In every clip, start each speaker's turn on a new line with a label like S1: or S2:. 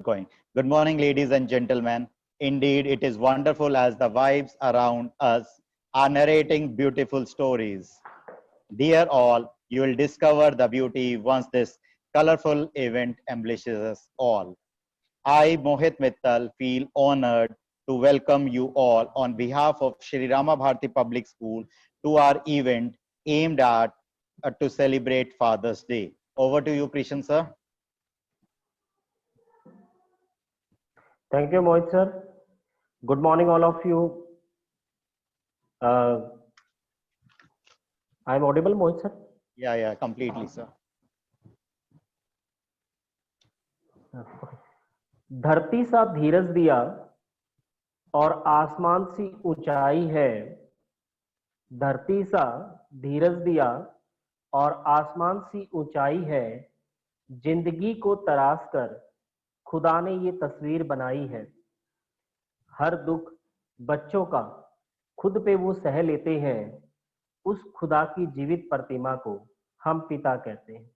S1: going. Good morning, ladies and gentlemen. Indeed, it is wonderful as the vibes around us are narrating beautiful stories. Dear all, you will discover the beauty once this colorful event embellishes us all. I, Mohit Mittal, feel honored to welcome you all on behalf of Shri Rama Bharati Public School to our event aimed at to celebrate Father's Day. Over to you, Krishan sir.
S2: Thank you, Mohit sir. Good morning, all of you. I'm audible, Mohit sir?
S1: Yeah, completely, sir.
S2: धरती सा धीरज दिया और आसमान सी ऊंचाई है। धरती सा धीरज दिया और आसमान सी ऊंचाई है। जिंदगी को तराश कर खुदा ने ये तस्वीर बनाई है। हर दुख बच्चों का खुद पे वो सह लेते हैं। उस खुदा की जीवित प्रतिमा को हम पिता कहते हैं।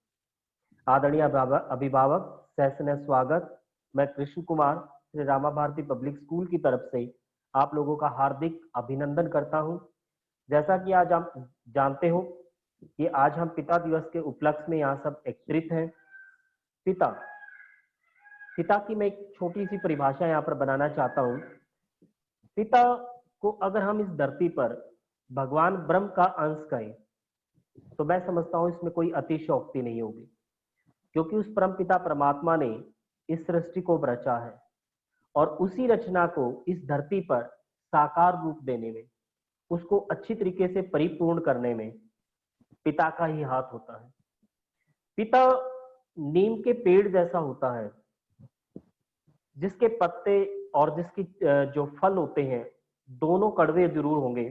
S2: आदरणीय अभिभावक, सैन्य स्वागत। मैं कृष्ण कुमार श्री रामा भारती पब्लिक स्कूल की तरफ से आप लोगों का हार्दिक अभिनंदन करता हूं। जैसा कि आज आप जानते हो कि आज हम पिता दिवस के उपलक्ष्य में यहाँ सब एकत्रित हैं। पिता की मैं एक छोटी सी परिभाषा यहाँ पर बनाना चाहता हूँ। पिता को अगर हम इस धरती पर भगवान ब्रह्म का अंश कहें तो मैं समझता हूँ इसमें कोई अतिशयोक्ति नहीं होगी, क्योंकि उस परम पिता परमात्मा ने इस सृष्टि को रचा है और उसी रचना को इस धरती पर साकार रूप देने में, उसको अच्छी तरीके से परिपूर्ण करने में पिता का ही हाथ होता है। पिता नीम के पेड़ जैसा होता है, जिसके पत्ते और जिसकी जो फल होते हैं दोनों कड़वे जरूर होंगे,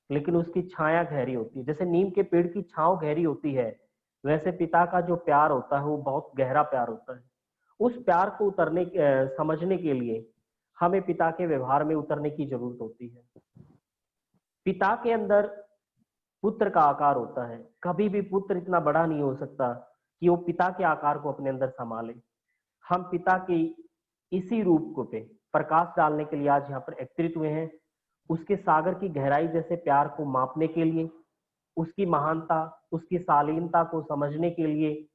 S2: लेकिन उसकी छाया गहरी होती है। जैसे नीम के पेड़ की छांव गहरी होती है, वैसे पिता का जो प्यार होता है वो बहुत गहरा प्यार होता है। उस प्यार को समझने के लिए हमें पिता के व्यवहार में उतरने की जरूरत होती है। पिता के अंदर पुत्र का आकार होता है। कभी भी पुत्र इतना बड़ा नहीं हो सकता कि वो पिता के आकार को अपने अंदर संभाले। हम पिता की इसी रूप को पे प्रकाश डालने के लिए आज यहाँ पर एकत्रित हुए हैं। उसके सागर की गहराई जैसे प्यार को मापने के लिए, उसकी महानता, उसकी शालीनता को समझने के लिए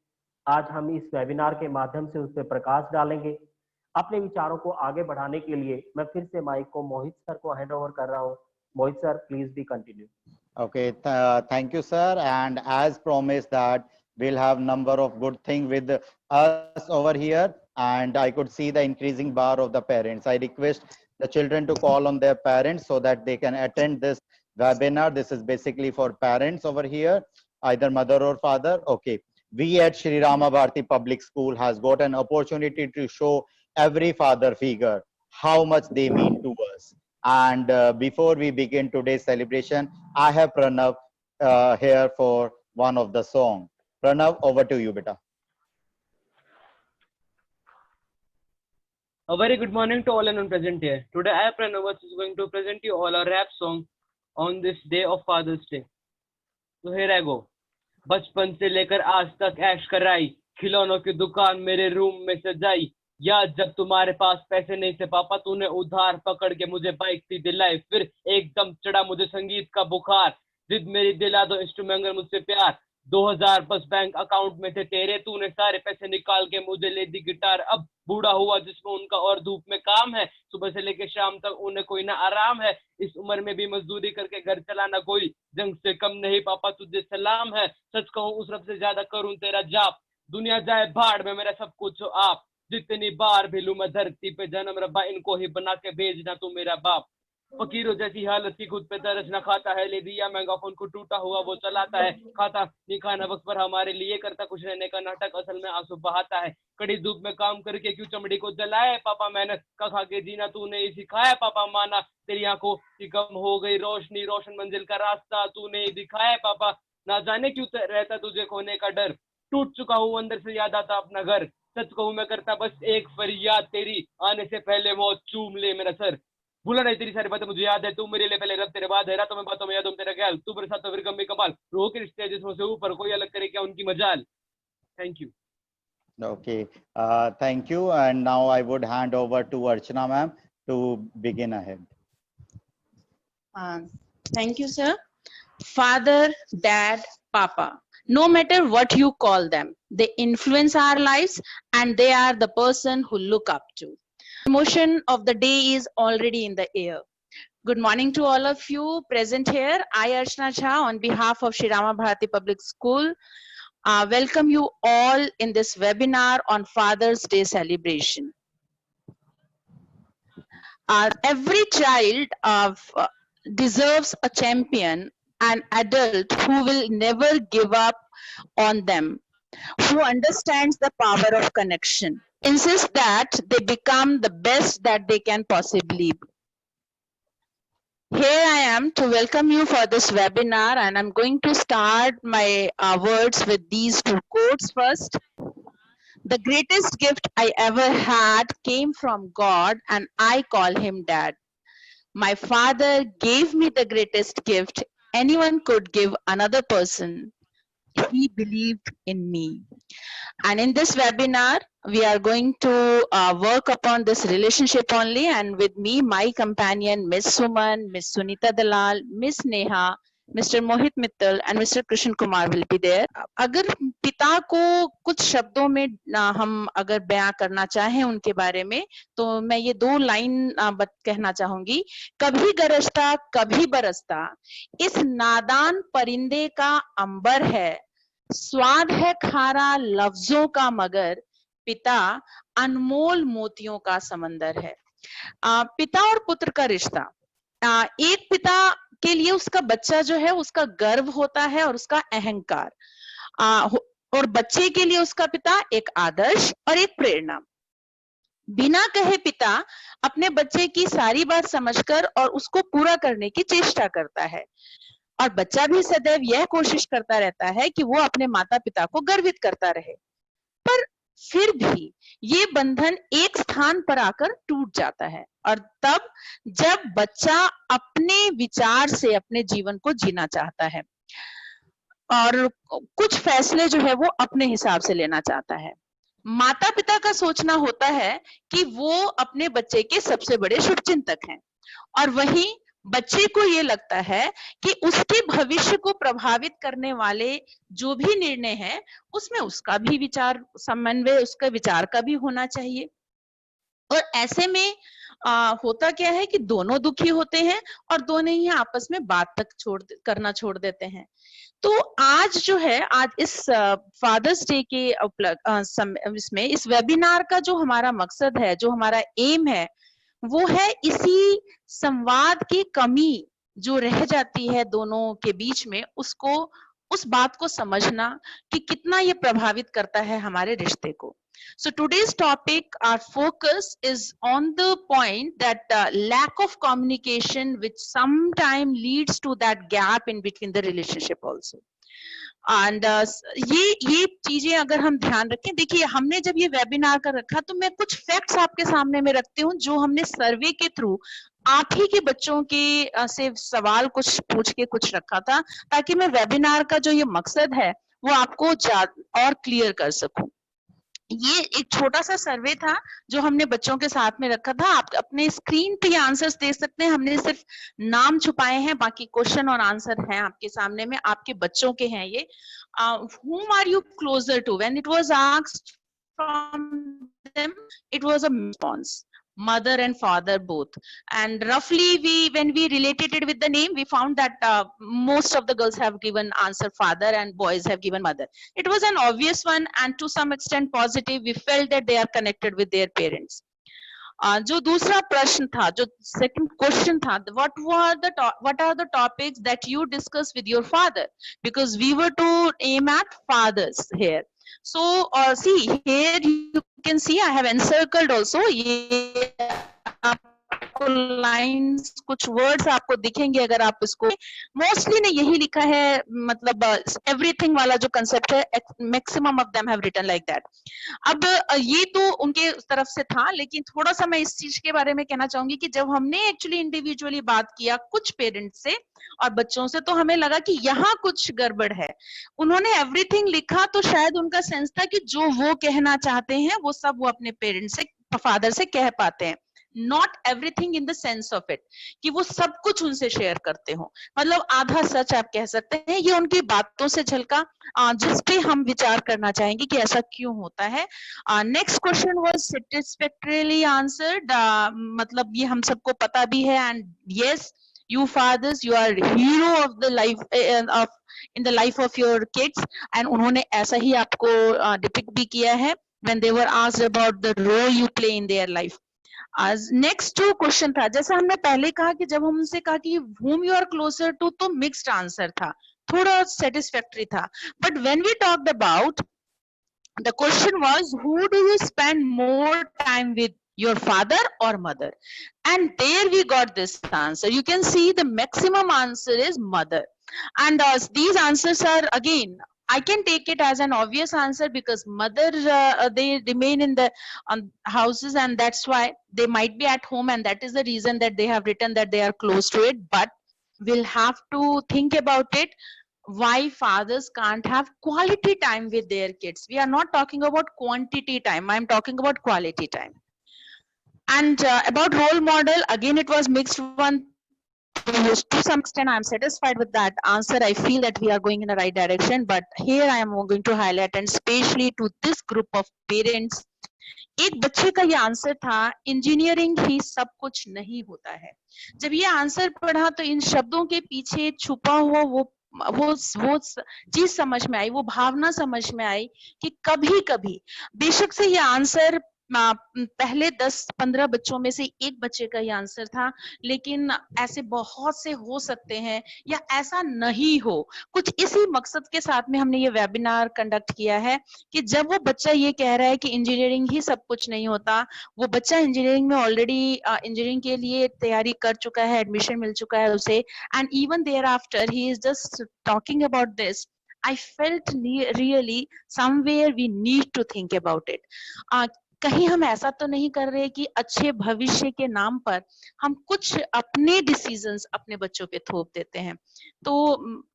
S2: आज हम इस वेबिनार के माध्यम से उस पर प्रकाश डालेंगे। अपने विचारों को आगे बढ़ाने के लिए मैं फिर से माइक को मोहित सर को हैंड ओवर कर रहा हूँ। Mohit sir, please be continue.
S1: Okay, thank you, sir. And as promised that we'll have number of good things with us over here, and I could see the increasing bar of the parents. I request the children to call on their parents so that they can attend this webinar. This is basically for parents over here, either mother or father. Okay. We at Shri Rama Bharati Public School has got an opportunity to show every father figure how much they mean to us. And before we begin today's celebration, I have Pranav here for one of the song. Pranav, over to you, beta.
S3: A very good morning to all and present here. Today I, Pranav, is going to present you all a rap song on this day of Father's Day. So here I go. बचपन से लेकर आज तक ऐश कराई, खिलौनों की दुकान मेरे रूम में सजाई। याद जब तुम्हारे पास पैसे नहीं थे पापा, तूने उधार पकड़ के मुझे बाइक सी दिलाई। फिर एकदम चढ़ा मुझे संगीत का बुखार, जिद मेरी दिला दो इंस्ट्रूमेंट मुझसे प्यार। 2000 बस बैंक अकाउंट में थे तेरे, तूने सारे पैसे निकाल के मुझे ले दी गिटार। अब बूढ़ा हुआ जिसमें उनका और धूप में काम है, सुबह से लेकर शाम तक उन्हें कोई ना आराम है। इस उम्र में भी मजदूरी करके घर चलाना कोई जंग से कम नहीं पापा, तुझे सलाम है। सच कहूँ उस रब से ज्यादा करूं तेरा जाप, दुनिया जाए भाड़ में मेरा सब कुछ हो आप। जितनी बार भी लूं मैं धरती पे जन्म, रब्बा इनको ही बना के भेजना तू मेरा बाप। फकीरों जैसी हालत की खुद पे तरस न खाता है, ले दिया महंगा फोन को टूटा हुआ वो चलाता है। खाता नहीं खाना वक्त पर हमारे लिए, करता कुछ रहने का नाटक असल में आंसू बहाता है। कड़ी धूप में काम करके क्यों चमड़ी को जलाए पापा, मेहनत का खा के जीना तूने ही सिखाया पापा। माना तेरी आंखों की कम हो गई रोशनी, रोशन मंजिल का रास्ता तूने ही दिखाया पापा। ना जाने क्यों रहता तुझे खोने का डर, टूट चुका हूँ अंदर से याद आता अपना घर। सच कहूँ मैं करता बस एक फरियाद, तेरी आने से पहले वो चूम ले मेरा सर। भूला नहीं तेरी सारी बातें मुझे याद है, तू मेरे लिए पहले रब तेरे बाद है। रातों में बातों में यादों में तेरा ख्याल, तू मेरे साथ तो फिर कम भी कमाल। रूह के रिश्ते जिसमें से ऊपर कोई अलग करे क्या उनकी मजाल। Thank you.
S1: Okay, thank you. And now I would hand over to Archana ma'am to begin ahead.
S4: Thank you, sir. Father, dad, papa. No matter what you call them, they influence our lives and they are the person who look up to. Emotion of the day is already in the air. Good morning to all of you present here. I, Archana Jha, on behalf of Shri Rama Bharati Public School, welcome you all in this webinar on Father's Day celebration. Every child deserves a champion, an adult who will never give up on them, who understands the power of connection, insists that they become the best that they can possibly be. Here I am to welcome you for this webinar, and I'm going to start my words with these two quotes first. The greatest gift I ever had came from God, and I call him Dad. My father gave me the greatest gift anyone could give another person. He believed in me. And in this webinar, we are going to work upon this relationship only. And with me, my companion, Miss Suman, Miss Sunita Dalal, Miss Neha, Mr. Mohit Mittal, and Mr. Krishan Kumar will be there. अगर पिता को कुछ शब्दों में हम अगर बयां करना चाहें उनके बारे में, तो मैं ये दो लाइन कहना चाहूंगी. कभी गरजता कभी बरसता, इस नादान परिंदे का अंबर है, स्वाद है खारा लफ्जों का मगर पिता अनमोल मोतियों का समंदर है. पिता और पुत्र का रिश्ता, एक पिता के लिए उसका बच्चा जो है उसका गर्व होता है और उसका अहंकार, और बच्चे के लिए उसका पिता एक आदर्श और एक प्रेरणा. बिना कहे पिता अपने बच्चे की सारी बात समझकर और उसको पूरा करने की चेष्टा करता है, और बच्चा भी सदैव यह कोशिश करता रहता है कि वो अपने माता पिता को गर्वित करता रहे. पर फिर भी ये बंधन एक स्थान पर आकर टूट जाता है, और तब जब बच्चा अपने विचार से अपने जीवन को जीना चाहता है और कुछ फैसले जो है वो अपने हिसाब से लेना चाहता है. माता पिता का सोचना होता है कि वो अपने बच्चे के सबसे बड़े शुभचिंतक हैं, और वहीं बच्चे को ये लगता है कि उसके भविष्य को प्रभावित करने वाले जो भी निर्णय हैं उसमें उसका भी विचार समन्वय, उसका विचार का भी होना चाहिए. और ऐसे में होता क्या है कि दोनों दुखी होते हैं और दोनों ही आपस में बात तक करना छोड़ देते हैं. तो आज जो है, आज इस फादर्स डे के इसमें इस वेबिनार का जो हमारा मकसद है, जो हमारा एम है, वो है इसी संवाद की कमी जो रह जाती है दोनों के बीच में, उसको, उस बात को समझना कि कितना ये प्रभावित करता है हमारे रिश्ते को. So today's topic, our focus is on the point that lack of communication which sometimes leads to that gap in between the relationship also. And ये चीजें अगर हम ध्यान रखें, देखिए हमने जब ये वेबिनार कर रखा तो मैं कुछ फैक्ट्स आपके सामने में रखती हूँ जो हमने सर्वे के थ्रू आप ही के बच्चों के से सवाल कुछ पूछ के कुछ रखा था, ताकि मैं वेबिनार का जो ये मकसद है वो आपको और क्लियर कर सकूं. ये एक छोटा सा सर्वे था जो हमने बच्चों के साथ में रखा था. आप अपने स्क्रीन पे आंसर्स देख सकते हैं. हमने सिर्फ नाम छुपाए हैं, बाकी क्वेश्चन और आंसर हैं आपके सामने में, आपके बच्चों के हैं ये. whom are you closer to? When it was asked from them, it was a response, mother and father both. And roughly when we related it with the name, we found that most of the girls have given answer father and boys have given mother. It was an obvious one and to some extent positive. We felt that they are connected with their parents. जो दूसरा प्रश्न था, जो second question था, what are the topics that you discuss with your father? Because we were to aim at fathers here. So see here you can see I have encircled also. ये आपको lines, कुछ words आपको दिखेंगे अगर आप इसको, mostly ने यही लिखा है, मतलब एवरीथिंग वाला जो कंसेप्ट है, maximum of them have written like that. अब ये तो उनके तरफ से था, लेकिन थोड़ा सा मैं इस चीज के बारे में कहना चाहूंगी कि जब हमने एक्चुअली इंडिविजुअली बात किया कुछ पेरेंट्स से और बच्चों से, तो हमें लगा कि यहाँ कुछ गड़बड़ है। उन्होंने एवरीथिंग लिखा तो शायद उनका सेंस था कि जो वो कहना चाहते हैं वो सब वो अपने पेरेंट्स से, फादर से कह पाते हैं, not everything in the sense of it कि वो सब कुछ उनसे शेयर करते हो, मतलब आधा सच आप कह सकते हैं। ये उनकी बातों से झलका, जिस पे हम विचार करना चाहेंगे कि ऐसा क्यों होता है। नेक्स्ट क्वेश्चन वाज सेटिस्फैक्टरीली आंसर्ड, मतलब ये हम सबको पता भी है, and yes, you fathers, you are hero of the life of in the life of your kids, and उन्होंने ऐसा ही आपको डिपिक्ट भी किया है when they were asked about the role you play in their life. आज next जो question था, जैसा हमने पहले कहा कि जब हम उनसे कहा कि whom you are closer to, तो मिक्स्ड आंसर था, थोड़ा सेटिस्फैक्टरी था, but when we talked about, the question was, who do you spend more time with, your father or mother? And there we got this answer. You can see the maximum answer is mother. And these answers are, again, I can take it as an obvious answer because mother, they remain in the houses, and that's why they might be at home, and that is the reason that they have written that they are close to it. But we'll have to think about it, why fathers can't have quality time with their kids. We are not talking about quantity time, I'm talking about quality time. And about role model, again it was mixed one. To some extent I'm satisfied with that answer. I feel that we are going in the right direction, but here I am going to highlight, and especially to this group of parents, एक बच्चे का ये answer था, engineering ही सब कुछ नहीं होता है। जब ये आंसर पढ़ा तो इन शब्दों के पीछे छुपा हुआ वो चीज समझ में आई, वो भावना समझ में आई कि कभी कभी बेशक से ये आंसर पहले 10-15 बच्चों में से एक बच्चे का ये आंसर था, लेकिन ऐसे बहुत से हो सकते हैं या ऐसा नहीं हो। कुछ इसी मकसद के साथ में हमने ये वेबिनार कंडक्ट किया है कि जब वो बच्चा ये कह रहा है कि इंजीनियरिंग ही सब कुछ नहीं होता, वो बच्चा इंजीनियरिंग में ऑलरेडी इंजीनियरिंग के लिए तैयारी कर चुका है, एडमिशन मिल चुका है उसे, and even there after he is just talking about this, I felt really somewhere we need to think about it. कहीं हम ऐसा तो नहीं कर रहे कि अच्छे भविष्य के नाम पर हम कुछ अपने डिसीजंस अपने बच्चों पे थोप देते हैं। तो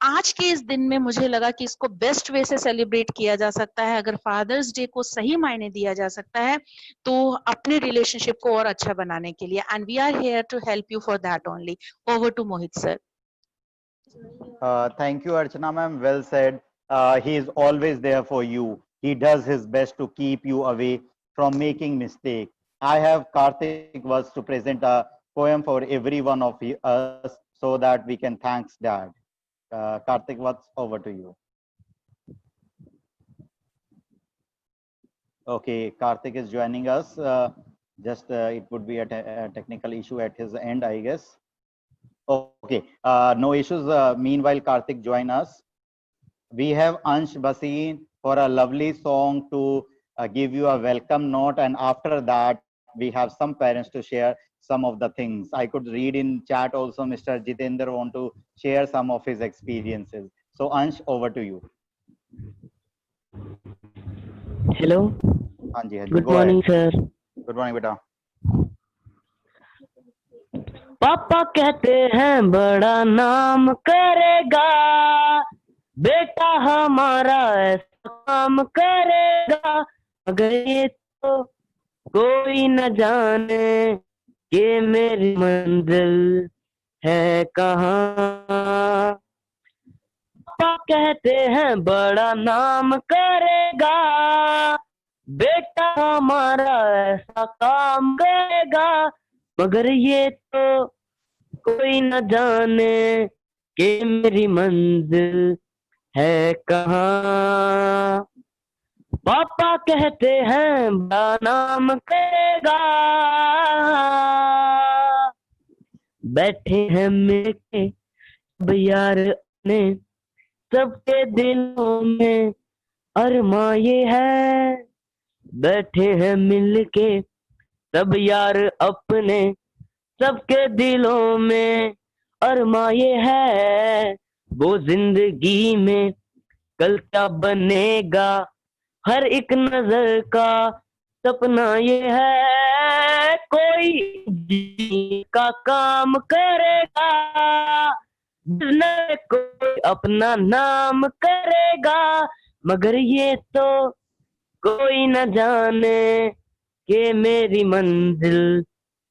S4: आज के इस दिन में मुझे लगा कि इसको बेस्ट वे से सेलिब्रेट किया जा सकता है, अगर फादर्स डे को सही मायने दिया जा सकता है तो अपने रिलेशनशिप को और अच्छा बनाने के लिए, and we are here to help you for that only. Over to Mohit sir.
S1: Thank you, Archana ma'am. Well said. He is always there for you. He does his best to keep you away from making mistake. I have Karthik was to present a poem for every one of us so that we can thank Dad. Karthik, what's over to you? Okay, Karthik is joining us. It would be a technical issue at his end, I guess. Okay, no issues. Meanwhile, Karthik join us. We have Ansh Basin for a lovely song to give you a welcome note, and after that we have some parents to share some of the things. I could read in chat also Mr. Jitendra want to share some of his experiences. So Ansh, over to you.
S5: Hello.
S1: Anji,
S5: Good morning, sir.
S1: Good morning, beta.
S5: पापा कहते हैं बड़ा नाम करेगा, बेटा हमारा ऐसा काम करेगा, मगर ये तो कोई न जाने कि मेरी मंजिल है कहाँ। पापा कहते हैं बड़ा नाम करेगा, बेटा हमारा ऐसा काम करेगा, मगर ये तो कोई न जाने कि मेरी मंजिल है कहाँ। पापा कहते हैं बड़ा नाम करेगा, बैठे हैं मिलके सब यार ने, सबके दिलों में अरमा ये है, बैठे हैं मिलके सब यार अपने, सबके दिलों में अरमा ये है, वो जिंदगी में कल क्या बनेगा, हर एक नजर का सपना ये है। कोई जी का काम करेगा, न कोई अपना नाम करेगा, मगर ये तो कोई न जाने कि मेरी मंजिल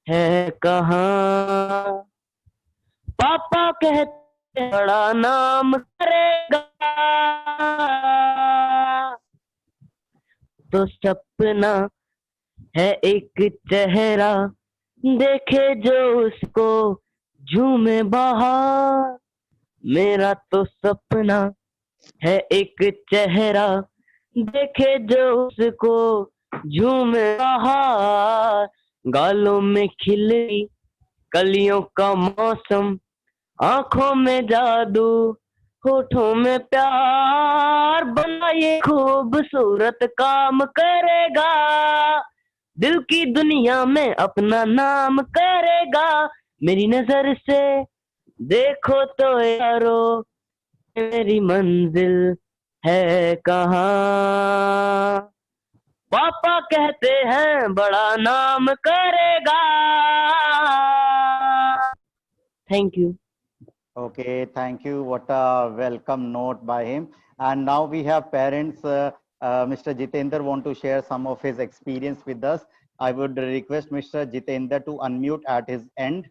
S5: है कहाँ। पापा कहते बड़ा नाम करेगा, तो सपना है एक चेहरा, देखे जो उसको झूमे बाहर। मेरा तो सपना है एक चेहरा, देखे जो उसको झूमे बाहर। गालों में खिली कलियों का मौसम, आंखों में जादू, होठों में प्यार, बना ये खूबसूरत काम करेगा, दिल की दुनिया में अपना नाम करेगा। मेरी नजर से देखो तो यारो, मेरी मंजिल है कहाँ। पापा कहते हैं बड़ा नाम करेगा। Thank you.
S1: Okay, thank you. What a welcome note by him. And now we have parents. Mr. Jitendra want to share some of his experience with us. I would request Mr. Jitendra to unmute at his end.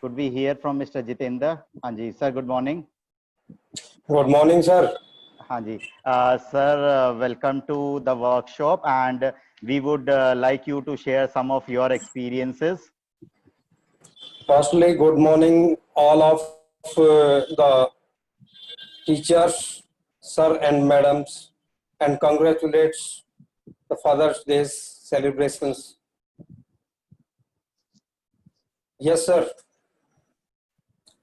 S1: Could we hear from Mr. Jitendra? Hanji, sir, good morning.
S6: Good morning, sir.
S1: Hanji, sir, welcome to the workshop, and we would like you to share some of your experiences.
S6: Firstly, good morning, all of the teachers, sir and madams, and congratulates the Father's Day celebrations. Yes, sir.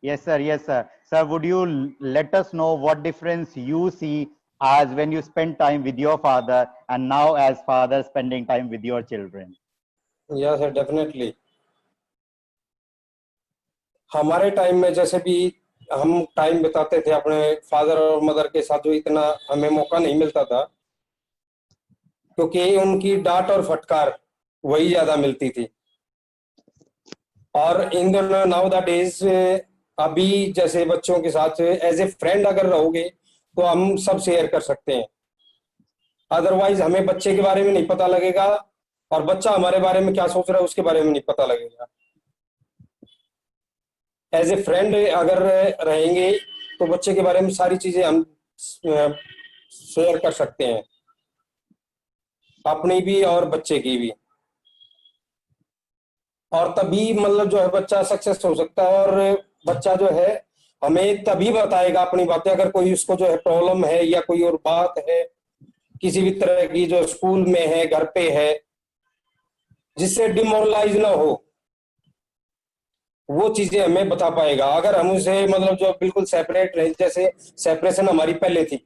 S1: Yes, sir. Yes, sir. Sir, would you let us know what difference you see as when you spend time with your father and now as father spending time with your children?
S6: Yes, sir, definitely. हमारे time में जैसे भी हम time बिताते थे अपने father और mother के साथ, जो इतना हमें मौका नहीं मिलता था, क्योंकि उनकी डांट और फटकार वही ज्यादा मिलती थी। और इन दोनों नाउ द डेज अभी जैसे बच्चों के साथ एज ए फ्रेंड अगर रहोगे तो हम सब शेयर कर सकते हैं, अदरवाइज हमें बच्चे के बारे में नहीं पता लगेगा और बच्चा हमारे बारे में क्या सोच रहा है उसके बारे में नहीं पता लगेगा। एज ए फ्रेंड अगर रहेंगे तो बच्चे के बारे में सारी चीजें हम शेयर कर सकते हैं, अपनी भी और बच्चे की भी, और तभी मतलब जो है बच्चा सक्सेस हो सकता है। और बच्चा जो है हमें तभी बताएगा अपनी बातें अगर कोई उसको जो है प्रॉब्लम है या कोई और बात है किसी भी तरह की जो स्कूल में है, घर पे है, जिससे डिमोरलाइज ना हो, वो चीजें हमें बता पाएगा। अगर हम उसे मतलब जो बिल्कुल सेपरेट रहे, जैसे सेपरेशन हमारी पहले थी,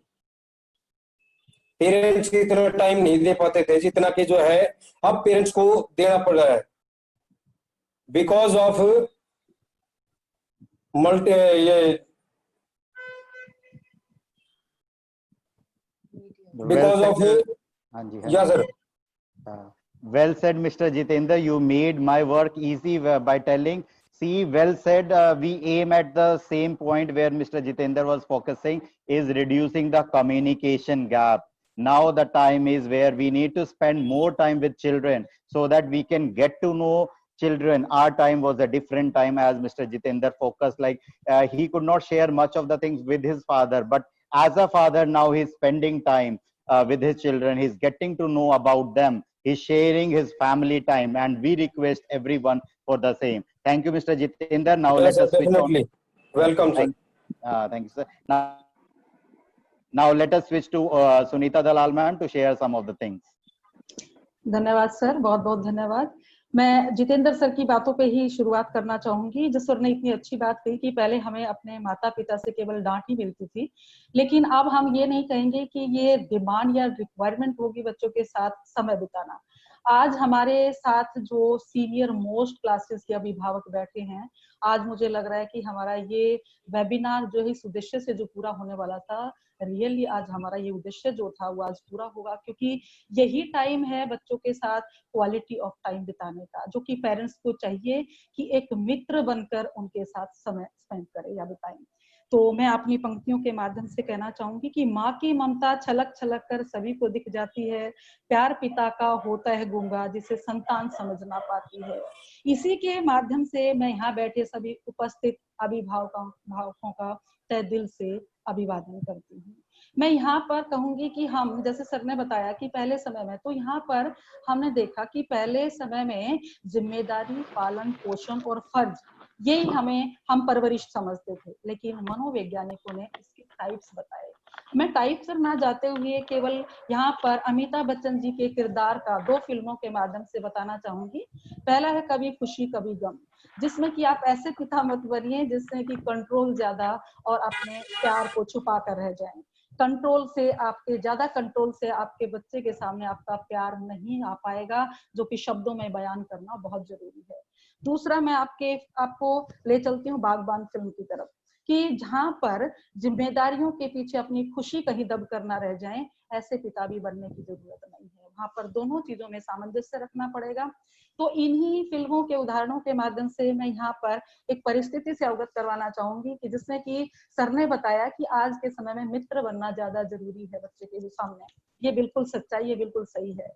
S6: पेरेंट्स की इतना टाइम नहीं दे पाते थे जितना कि जो है अब पेरेंट्स को देना पड़ रहा है, because of multi because of yeah sir.
S1: Well said, Mr. Jitendra. You made my work easy by telling. See, well said. We aim at the same point where Mr. Jitendra was focusing, is reducing the communication gap. Now the time is where we need to spend more time with children so that we can get to know children. Our time was a different time, as Mr. Jitendra focused. Like he could not share much of the things with his father, but as a father now he's spending time with his children. He's getting to know about them. He's sharing his family time, and we request everyone for the same. Thank you, Mr. Jitendra. Now
S6: Yes,
S1: let us switch
S6: definitely.
S1: on.
S6: Welcome, sir.
S1: Thank you, sir. Now let us switch to Sunita Dalal ma'am to share some of the things.
S7: धन्यवाद sir, बहुत बहुत धन्यवाद। मैं Jitendra sir की बातों पे ही शुरुआत करना चाहूंगी। जिस सर ने इतनी अच्छी बात कही कि पहले हमें अपने माता पिता से केवल डांट ही मिलती थी, लेकिन अब हम ये नहीं कहेंगे कि ये डिमांड या रिक्वायरमेंट होगी बच्चों के साथ समय बिताना। आज हमारे साथ जो सीनियर मोस्ट क्लासेस के अभिभावक बैठे हैं, आज मुझे लग रहा है कि हमारा ये वेबिनार जो है इस उद्देश्य से जो पूरा होने वाला था, रियली आज हमारा ये उद्देश्य जो था वो आज पूरा होगा, क्योंकि यही टाइम है बच्चों के साथ क्वालिटी ऑफ टाइम बिताने का, जो कि पेरेंट्स को चाहिए कि एक मित्र बनकर उनके साथ समय स्पेंड करें या बिताएं। तो मैं अपनी पंक्तियों के माध्यम से कहना चाहूंगी कि माँ की ममता छलक छलक कर सभी को दिख जाती है, प्यार पिता का होता है गूंगा जिसे संतान समझ ना पाती है। इसी के माध्यम से मैं यहाँ बैठे सभी उपस्थित अभिभावकों का तहे दिल से अभिवादन करती हूँ। मैं यहाँ पर कहूंगी कि हम, जैसे सर ने बताया कि पहले समय में, तो यहाँ पर हमने देखा कि पहले समय में जिम्मेदारी, पालन पोषण और फर्ज, यही हम परवरिश समझते थे, लेकिन मनोवैज्ञानिकों ने इसके टाइप्स बताए। मैं टाइप पर ना जाते हुए केवल यहाँ पर अमिताभ बच्चन जी के किरदार का 2 फिल्मों के माध्यम से बताना चाहूंगी। पहला है कभी खुशी कभी गम, जिसमें कि आप ऐसे पिता मत बनिए जिसमें कि कंट्रोल ज्यादा और अपने प्यार को छुपा कर रह जाएं। कंट्रोल से आपके बच्चे के सामने आपका प्यार नहीं आ पाएगा, जो कि शब्दों में बयान करना बहुत जरूरी है। दूसरा, मैं आपको ले चलती हूँ बागबान फिल्म की तरफ, कि जहां पर जिम्मेदारियों के पीछे अपनी खुशी कहीं दब कर ना रह जाएं, ऐसे पिता भी बनने की जरूरत नहीं है। वहां पर दोनों चीजों में सामंजस्य रखना पड़ेगा। तो इन्हीं फिल्मों के उदाहरणों के माध्यम से मैं यहाँ पर एक परिस्थिति से अवगत करवाना चाहूंगी कि जिसमें कि सर ने बताया कि आज के समय में मित्र बनना ज्यादा जरूरी है बच्चे के सामने। ये बिल्कुल सच्चाई, ये बिल्कुल सही है।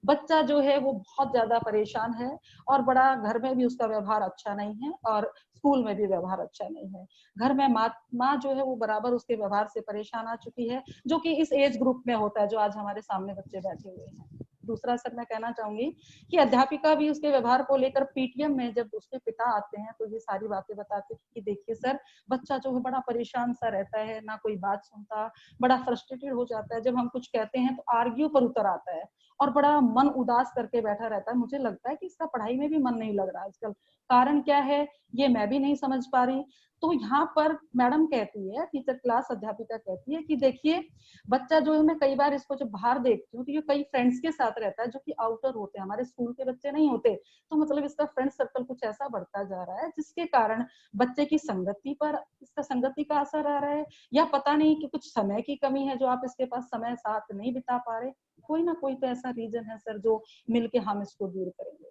S7: बच्चा जो है वो बहुत ज्यादा परेशान है और बड़ा घर में भी उसका व्यवहार अच्छा नहीं है और स्कूल में भी व्यवहार अच्छा नहीं है। घर में माँ जो है वो बराबर उसके व्यवहार से परेशान आ चुकी है, जो कि इस एज ग्रुप में होता है जो आज हमारे सामने बच्चे बैठे हुए हैं। दूसरा सर मैं कहना चाहूंगी कि अध्यापिका भी उसके व्यवहार को लेकर पीटीएम में जब उसके पिता आते हैं तो ये सारी बातें बताते हैं कि देखिए सर, बच्चा जो है बड़ा परेशान सा रहता है, ना कोई बात सुनता, बड़ा फ्रस्ट्रेटेड हो जाता है, जब हम कुछ कहते हैं तो आर्ग्यू पर उतर आता है और बड़ा मन उदास करके बैठा रहता है। मुझे लगता है कि इसका पढ़ाई में भी मन नहीं लग रहा आजकल। कारण क्या है ये मैं भी नहीं समझ पा रही। तो यहाँ पर मैडम कहती है, टीचर क्लास अध्यापिका कहती है कि देखिए बच्चा जो है, मैं कई बार इसको जब बाहर देखती हूँ तो ये कई फ्रेंड्स के साथ रहता है जो कि आउटर होते हैं, हमारे स्कूल के बच्चे नहीं होते। तो मतलब इसका फ्रेंड सर्कल कुछ ऐसा बढ़ता जा रहा है जिसके कारण बच्चे की संगति पर इसका संगति का असर आ रहा है, या पता नहीं कि कुछ समय की कमी है जो आप इसके पास समय साथ नहीं बिता पा रहे। कोई ना कोई तो ऐसा रीजन है सर जो मिलके हम इसको दूर करेंगे।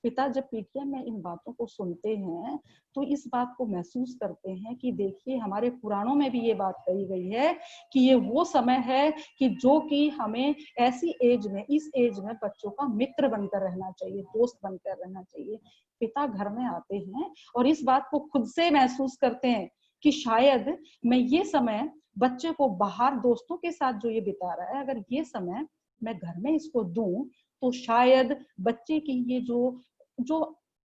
S7: पिता जब पीटीएम में इन बातों को सुनते हैं तो इस बात को महसूस करते हैं कि देखिए हमारे पुराणों में भी ये बात कही गई है कि ये वो समय है कि जो कि हमें ऐसी एज में, इस एज में बच्चों का मित्र बनकर रहना चाहिए, दोस्त बनकर रहना चाहिए। पिता घर में आते हैं और इस बात को खुद से महसूस करते हैं कि शायद मैं ये समय बच्चे को बाहर दोस्तों के साथ जो ये बिता रहा है, अगर ये समय मैं घर में इसको दूं तो शायद बच्चे की ये जो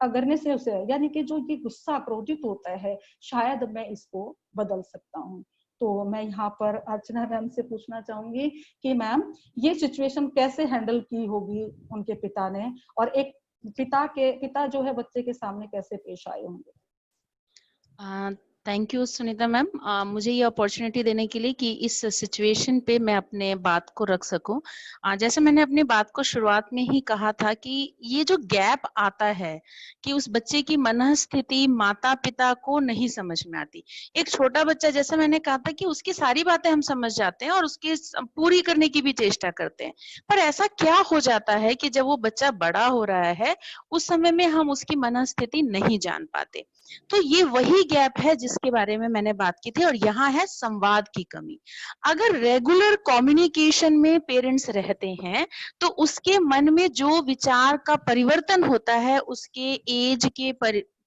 S7: अगरनेस है उसे, यानी कि जो ये गुस्सा क्रोधित होता है, शायद मैं इसको बदल सकता हूँ। तो मैं यहाँ पर अर्चना मैम से पूछना चाहूंगी कि मैम ये सिचुएशन कैसे हैंडल की होगी उनके पिता ने, और एक पिता जो है बच्चे के सामने कैसे पेश आए होंगे।
S4: थैंक यू सुनीता मैम, मुझे ये अपॉर्चुनिटी देने के लिए कि इस सिचुएशन पे मैं अपने बात को रख सकूं। जैसे मैंने अपनी बात को शुरुआत में ही कहा था कि ये जो गैप आता है कि उस बच्चे की मनःस्थिति माता पिता को नहीं समझ में आती। एक छोटा बच्चा, जैसे मैंने कहा था कि उसकी सारी बातें हम समझ जाते हैं और उसकी पूरी करने की भी चेष्टा करते हैं, पर ऐसा क्या हो जाता है कि जब वो बच्चा बड़ा हो रहा है उस समय में हम उसकी मनःस्थिति नहीं जान पाते। तो ये वही गैप है जिसके बारे में मैंने बात की थी, और यहाँ है संवाद की कमी। अगर रेगुलर कम्युनिकेशन में पेरेंट्स रहते हैं तो उसके मन में जो विचार का परिवर्तन होता है उसके एज के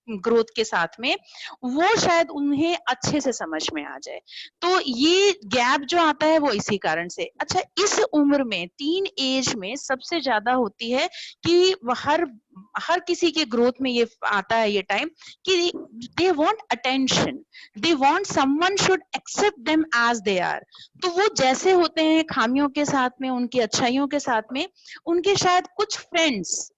S4: ग्रोथ के साथ में, वो शायद उन्हें अच्छे से समझ में आ जाए। तो ये गैप जो आता है वो इसी कारण से। अच्छा, इस उम्र में टीन एज में सबसे ज्यादा होती है कि हर किसी के ग्रोथ में ये आता है ये टाइम कि they want attention, they want someone should accept them as they are. तो वो जैसे होते हैं, खामियों के साथ में, उनकी अच्छाइयों के साथ में, उनके शायद कुछ फ्रेंड्स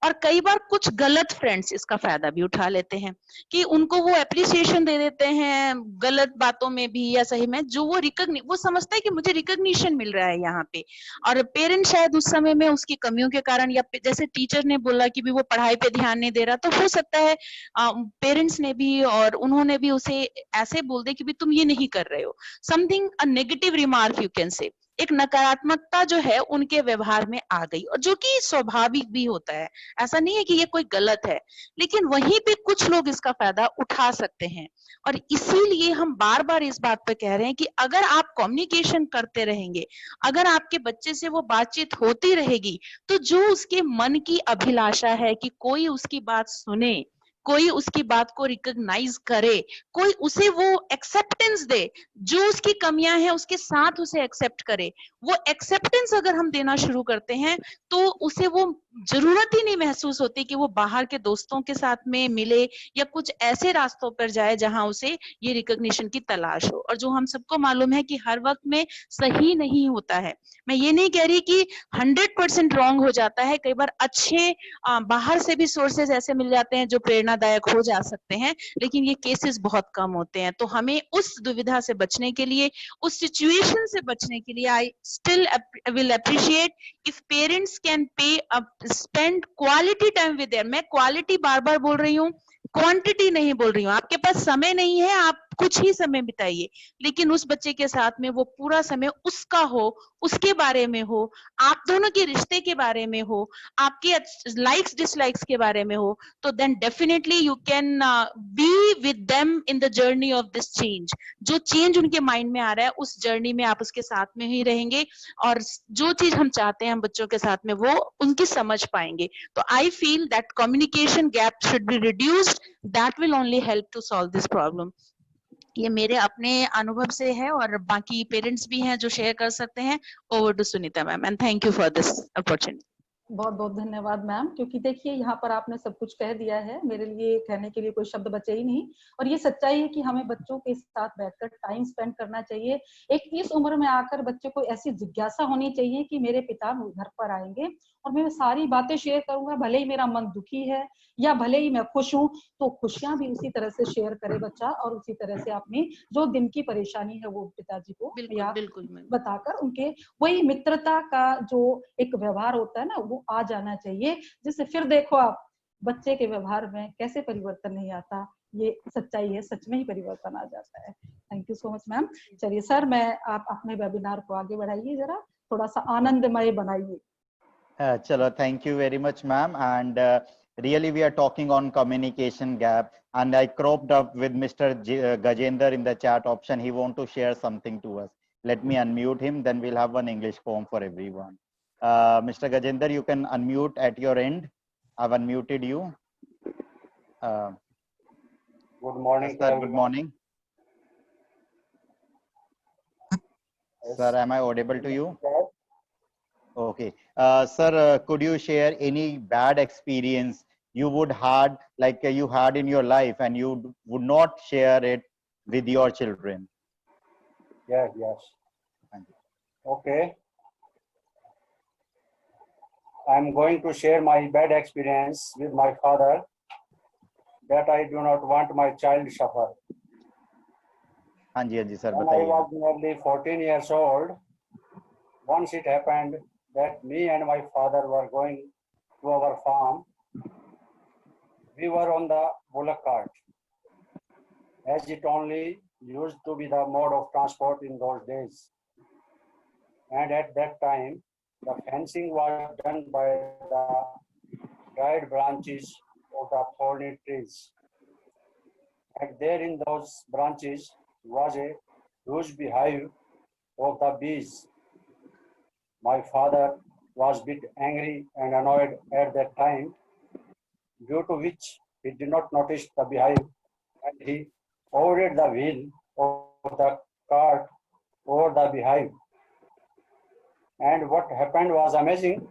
S4: और कई बार कुछ गलत फ्रेंड्स इसका फायदा भी उठा लेते हैं कि उनको वो एप्रिसिएशन दे देते हैं गलत बातों में भी या सही में, जो वो समझता है कि मुझे रिकॉग्निशन मिल रहा है यहाँ पे, और पेरेंट शायद उस समय में उसकी कमियों के कारण, या जैसे टीचर ने बोला कि भी वो पढ़ाई पे ध्यान नहीं दे रहा, तो हो सकता है पेरेंट्स ने भी और उन्होंने भी उसे ऐसे बोल दे कि भी तुम ये नहीं कर रहे हो, something a negative remark you can say, एक नकारात्मकता जो है उनके व्यवहार में आ गई, और जो कि स्वाभाविक भी होता है, ऐसा नहीं है कि ये कोई गलत है, लेकिन वहीं पे कुछ लोग इसका फायदा उठा सकते हैं। और इसीलिए हम बार बार इस बात पे कह रहे हैं कि अगर आप कम्युनिकेशन करते रहेंगे, अगर आपके बच्चे से वो बातचीत होती रहेगी, तो जो उसके मन की अभिलाषा है कि कोई उसकी बात सुने, कोई उसकी बात को रिकॉग्नाइज करे, कोई उसे वो एक्सेप्टेंस दे, जो उसकी कमियां हैं उसके साथ उसे एक्सेप्ट करे, वो एक्सेप्टेंस अगर हम देना शुरू करते हैं तो उसे वो जरूरत ही नहीं महसूस होती कि वो बाहर के दोस्तों के साथ में मिले या कुछ ऐसे रास्तों पर जाए जहां उसे ये रिकॉग्निशन की तलाश हो। और जो हम सबको मालूम है कि हर वक्त में सही नहीं होता है, मैं ये नहीं कह रही कि 100% रॉन्ग हो जाता है, कई बार अच्छे बाहर से भी सोर्सेज ऐसे मिल जाते हैं जो प्रेरणादायक हो जा सकते हैं, लेकिन ये केसेस बहुत कम होते हैं। तो हमें उस दुविधा से बचने के लिए, उस सिचुएशन से बचने के लिए, I still will appreciate if parents can spend quality time with their. मैं क्वालिटी बार बार बोल रही हूँ, क्वांटिटी नहीं बोल रही हूँ। आपके पास समय नहीं है, आप कुछ ही समय बिताइए, लेकिन उस बच्चे के साथ में वो पूरा समय उसका हो, उसके बारे में हो, आप दोनों के रिश्ते के बारे में हो, आपके लाइक्स डिसलाइक्स के बारे में हो, तो then definitely you can be with them in the journey of this change. जो चेंज उनके माइंड में आ रहा है उस जर्नी में आप उसके साथ में ही रहेंगे, और जो चीज हम चाहते हैं हम बच्चों के साथ में वो उनकी समझ पाएंगे। तो I feel that communication gap should be reduced, that will only help to solve this problem. ये मेरे अपने अनुभव से है, और बाकी पेरेंट्स भी हैं जो शेयर कर सकते हैं। Over to Sunita ma'am, and thank you for this opportunity.
S7: बहुत बहुत धन्यवाद मैम, क्योंकि देखिए यहाँ पर आपने सब कुछ कह दिया है, मेरे लिए कहने के लिए कोई शब्द बचे ही नहीं। और ये सच्चाई है कि हमें बच्चों के साथ बैठकर टाइम स्पेंड करना चाहिए। एक इस उम्र में आकर बच्चे को ऐसी जिज्ञासा होनी चाहिए कि मेरे पिता घर पर आएंगे और मैं सारी बातें शेयर करूंगा, भले ही मेरा मन दुखी है या भले ही मैं खुश हूँ, तो खुशियां भी उसी तरह से शेयर करे बच्चा, और उसी तरह से अपनी जो दिन की परेशानी है वो पिताजी को या
S4: बिल्कुल
S7: बताकर उनके वही मित्रता का जो एक व्यवहार होता है ना वो आ जाना चाहिए, जिससे फिर देखो आप बच्चे के व्यवहार में कैसे परिवर्तन नहीं आता। ये सच्चाई है, सच में ही परिवर्तन आ जाता है। Thank you so much ma'am. चलिए सर, मैं आप अपने वेबिनार को आगे बढ़ाइए, जरा थोड़ा सा आनंदमय बनाइए।
S1: Chalo, thank you very much, ma'am. And really, we are talking on communication gap. And I cropped up with Mr. Gajender in the chat option. He want to share something to us. Let me unmute him. Then we'll have one English poem for everyone. Mr. Gajender, you can unmute at your end. I've unmuted you.
S8: Good morning.
S1: Sir, good morning. Yes. Sir, am I audible to you?
S8: Yes.
S1: Okay. Sir, could you share any bad experience you would had, like you had in your life, and you would not share it with your children?
S8: Yes.
S1: Thank you.
S8: Okay. I'm going to share my bad experience with my father that I do not want my child suffer.
S1: हाँ जी sir
S8: When I
S1: बताइए।
S8: was nearly 14 years old, once it happened that me and my father were going to our farm. We were on the bullock cart, as it only used to be the mode of transport in those days. And at that time, the fencing was done by the dried branches of the thorny trees. And there in those branches was a huge beehive of the bees. My father was a bit angry and annoyed at that time, due to which he did not notice the beehive, and he overrode the wheel of the cart over the beehive. And what happened was amazing.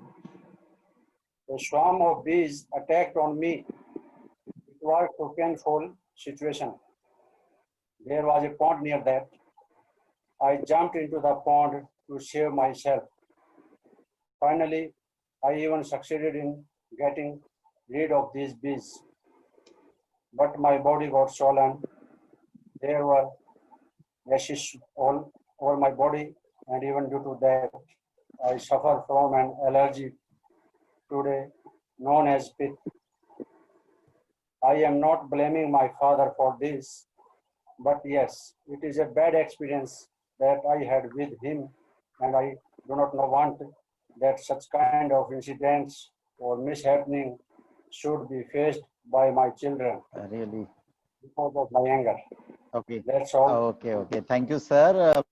S8: A swarm of bees attacked on me. It was a painful situation. There was a pond near that. I jumped into the pond to save myself. Finally, I even succeeded in getting rid of these bees. But my body got swollen. There were rashes all over my body, and even due to that, I suffer from an allergy today known as pith. I am not blaming my father for this, but yes, it is a bad experience that I had with him, and I do not want that such kind of incidents or mishappening should be faced by my children
S1: Really?
S8: because of my anger.
S1: Okay.
S8: That's all.
S1: Okay. Okay. Thank you, sir,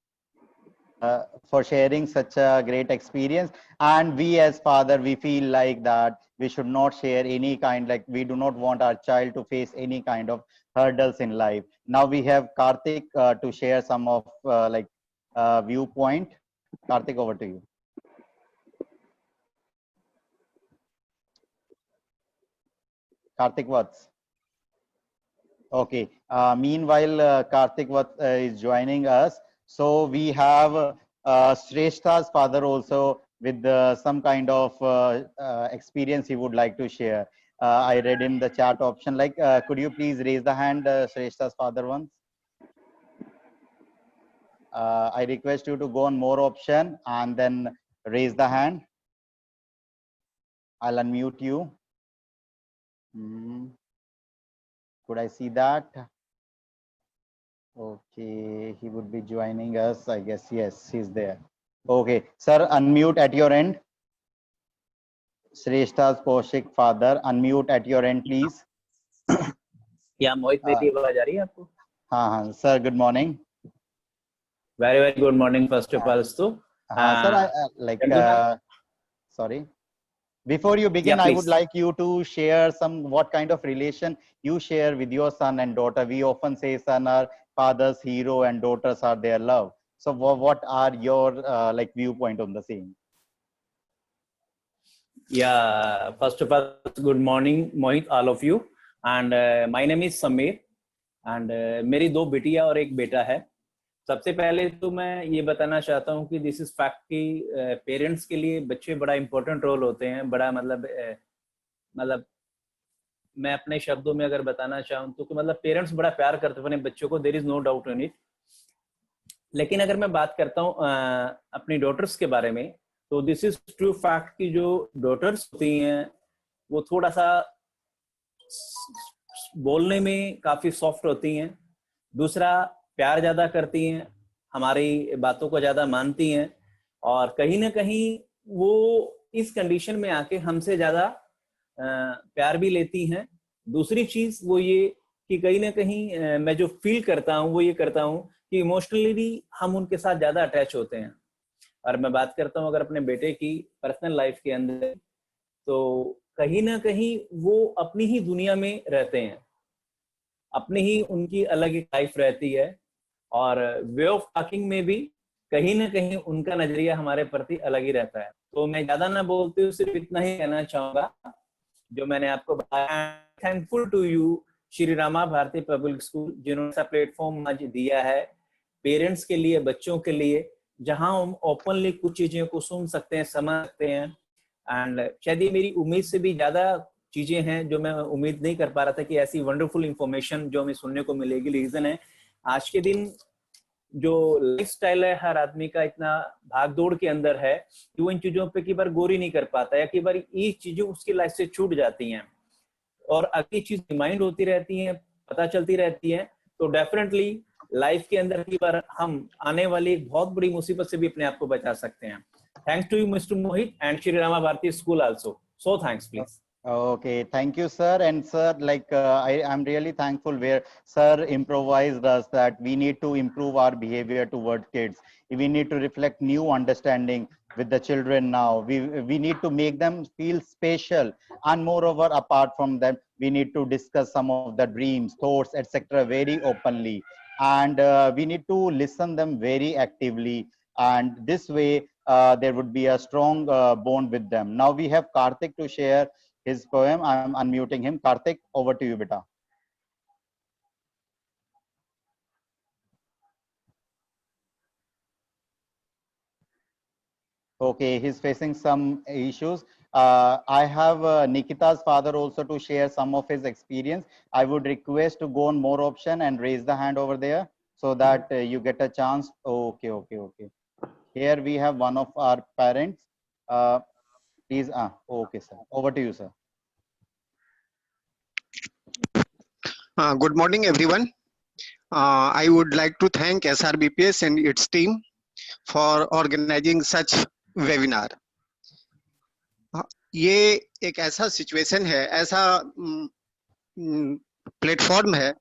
S1: for sharing such a great experience. And we as father, we feel like that we should not share any kind, like we do not want our child to face any kind of hurdles in life. Now we have Karthik to share some of viewpoint. Karthik, over to you. Karthik Vats. Okay. Meanwhile, Karthik Vats is joining us. So we have Shreshta's father also with some kind of experience he would like to share. I read in the chat option, like, could you please raise the hand, Shreshta's father once? I request you to go on more option and then raise the hand. I'll unmute you. Could I see that? Okay, he would be joining us, I guess. Yes, he's there. Okay, sir, unmute at your end. Shreshta's Kaushik father, unmute at your end, please.
S9: क्या मोहित मेरी आवाज आ रही है आपको?
S1: हाँ, sir, good morning.
S9: Very good morning first of all.
S1: Sir, sorry. Before you begin,
S9: Yeah,
S1: I would like you to share what kind of relation you share with your son and daughter. We often say son are father's hero and daughters are their love. So what are your viewpoint on the same?
S9: Yeah, first of all, good morning, Mohit, all of you. And my name is Sameer. And मेरी दो बिटिया और एक बेटा है. सबसे पहले तो मैं ये बताना चाहता हूँ कि दिस इज फैक्ट कि पेरेंट्स के लिए बच्चे बड़ा इंपॉर्टेंट रोल होते हैं. बड़ा मतलब मैं अपने शब्दों में अगर बताना चाहूँ तो मतलब पेरेंट्स बड़ा प्यार करते हैं अपने बच्चों को. There is no doubt in it. लेकिन अगर मैं बात करता हूँ अपनी डॉटर्स के बारे में, तो दिस इज ट्रू फैक्ट कि जो डॉटर्स होती हैं वो थोड़ा सा बोलने में काफी सॉफ्ट होती हैं. दूसरा, प्यार ज्यादा करती हैं, हमारी बातों को ज्यादा मानती हैं, और कहीं ना कहीं वो इस कंडीशन में आके हमसे ज्यादा प्यार भी लेती हैं. दूसरी चीज वो ये कि कहीं ना कहीं मैं जो फील करता हूँ वो ये करता हूँ कि इमोशनली हम उनके साथ ज्यादा अटैच होते हैं. और मैं बात करता हूँ अगर अपने बेटे की पर्सनल लाइफ के अंदर, तो कहीं ना कहीं वो अपनी ही दुनिया में रहते हैं, अपनी ही उनकी अलग एक लाइफ रहती है, और वे ऑफ टॉकिंग में भी कहीं ना कहीं उनका नजरिया हमारे प्रति अलग ही रहता है. तो मैं ज्यादा ना बोलते हुए सिर्फ इतना ही कहना चाहूंगा जो मैंने आपको बताया. Thankful to you Shri Rama Bharati public school, जिन्होंने ऐसा प्लेटफॉर्म आज दिया है पेरेंट्स के लिए, बच्चों के लिए, जहां हम ओपनली कुछ चीजें को सुन सकते हैं, समझ सकते हैं. एंड शायद ये मेरी उम्मीद से भी ज्यादा चीजें हैं जो मैं उम्मीद नहीं कर पा रहा था कि ऐसी वंडरफुल इंफॉर्मेशन जो हमें सुनने को मिलेगी. रीजन है आज के दिन जो लाइफस्टाइल है हर आदमी का इतना भागदौड़ के अंदर है कि वो इन चीजों पे कई बार गौर ही नहीं कर पाता, या कई बार ये चीजें उसकी लाइफ से छूट जाती हैं, और अगली चीज रिमाइंड होती रहती है, पता चलती रहती है. तो डेफिनेटली लाइफ के अंदर कई बार हम आने वाली एक बहुत बड़ी मुसीबत से भी अपने आप को बचा सकते हैं. Thanks to you mister Mohit and Shri Rama Bharati school also. So thanks please.
S1: Okay, thank you, sir. And sir, I am really thankful where sir improvised us that we need to improve our behavior toward kids. We need to reflect new understanding with the children now. We need to make them feel special, and moreover, apart from them, we need to discuss some of the dreams, thoughts, etc. very openly, and we need to listen them very actively. And this way, there would be a strong bond with them. Now we have Karthik to share his poem. I am unmuting him. Karthik, over to you, beta. Okay, he's facing some issues. I have Nikita's father also to share some of his experience. I would request to go on more option and raise the hand over there so that you get a chance. Okay, okay, okay. Here we have one of our parents. Please, okay, sir. Over to you, sir.
S10: Good morning, everyone. I would like to thank SRBPS and its team for organizing such webinar. ये एक ऐसा situation है, ऐसा platform है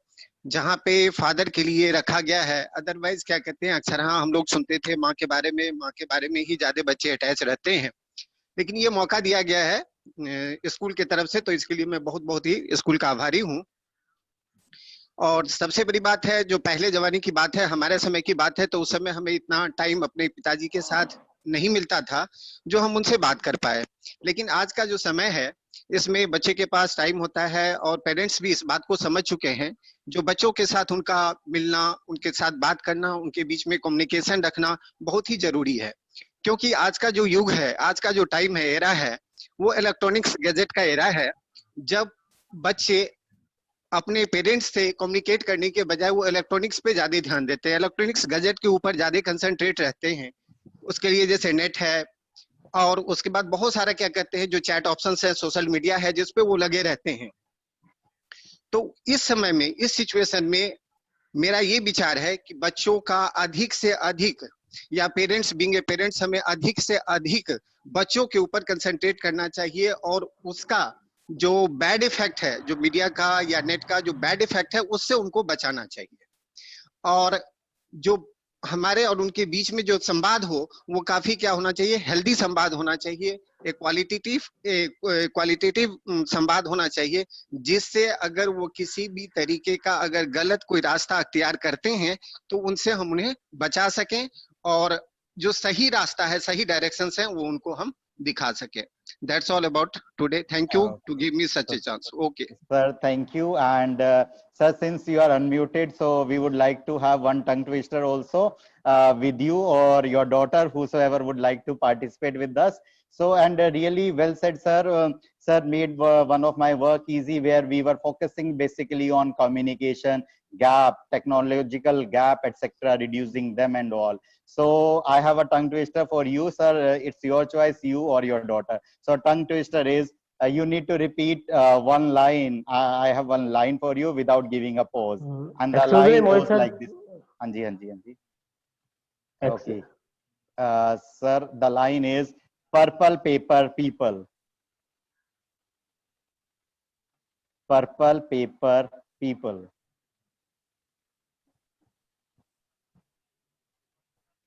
S10: जहाँ पे father के लिए रखा गया है। अदरवाइज क्या कहते हैं, अक्सर हाँ हम लोग सुनते थे माँ के बारे में ही ज्यादा बच्चे अटैच रहते हैं, लेकिन ये मौका दिया गया है स्कूल की तरफ से, तो इसके लिए मैं बहुत ही स्कूल का आभारी हूँ। और सबसे बड़ी बात है, जो पहले जमाने की बात है, हमारे समय की बात है, तो उस समय हमें इतना टाइम अपने पिताजी के साथ नहीं मिलता था जो हम उनसे बात कर पाए। लेकिन आज का जो समय है, इसमें बच्चे के पास टाइम होता है और पेरेंट्स भी इस बात को समझ चुके हैं। जो बच्चों के साथ उनका मिलना, उनके साथ बात करना, उनके बीच में कम्युनिकेशन रखना बहुत ही जरूरी है, क्योंकि आज का जो युग है, आज का जो टाइम है, एरा है, वो इलेक्ट्रॉनिक्स गैजेट का एरा है। जब बच्चे अपने पेरेंट्स से कम्युनिकेट करने के बजाय वो इलेक्ट्रॉनिक्स पे ज्यादा ध्यान देते हैं, इलेक्ट्रॉनिक्स गैजेट के ऊपर ज्यादा कंसंट्रेट रहते हैं। उसके लिए जैसे नेट है और उसके बाद बहुत सारा क्या कहते हैं जो चैट ऑप्शंस है, सोशल मीडिया है, जिसपे वो लगे रहते हैं। तो इस समय में, इस सिचुएशन में मेरा ये विचार है कि बच्चों का अधिक से अधिक, या पेरेंट्स बीइंग ए पेरेंट्स, हमें अधिक से अधिक बच्चों के ऊपर कंसंट्रेट करना चाहिए और उसका जो बैड इफेक्ट है, जो मीडिया का या नेट का जो बैड इफेक्ट है, उससे उनको बचाना चाहिए। और जो हमारे और उनके बीच में जो संवाद हो, वो काफी क्या होना चाहिए, हेल्दी संवाद होना चाहिए, एक क्वालिटेटिव संवाद होना चाहिए, जिससे अगर वो किसी भी तरीके का अगर गलत कोई रास्ता अख्तियार करते हैं तो उनसे हम उन्हें बचा सकें, और जो सही रास्ता है, सही डायरेक्शंस हैं, वो उनको हम दिखा सके। That's all about today. Thank you to give me such a chance. Okay.
S1: Sir, thank you. And sir, since you are unmuted, so we would like to have one tongue twister also with you or your daughter, whosoever would like to participate with us. So, and really well said, sir. Sir made one of my work easy, where we were focusing basically on communication gap, technological gap, etc., reducing them and all. So I have a tongue twister for you, sir. It's your choice, you or your daughter. So tongue twister is, you need to repeat one line. I have one line for you without giving a pause. And the line goes like this. Anji, Anji, Anji. Okay. Sir, the line is, purple paper people. Purple paper people.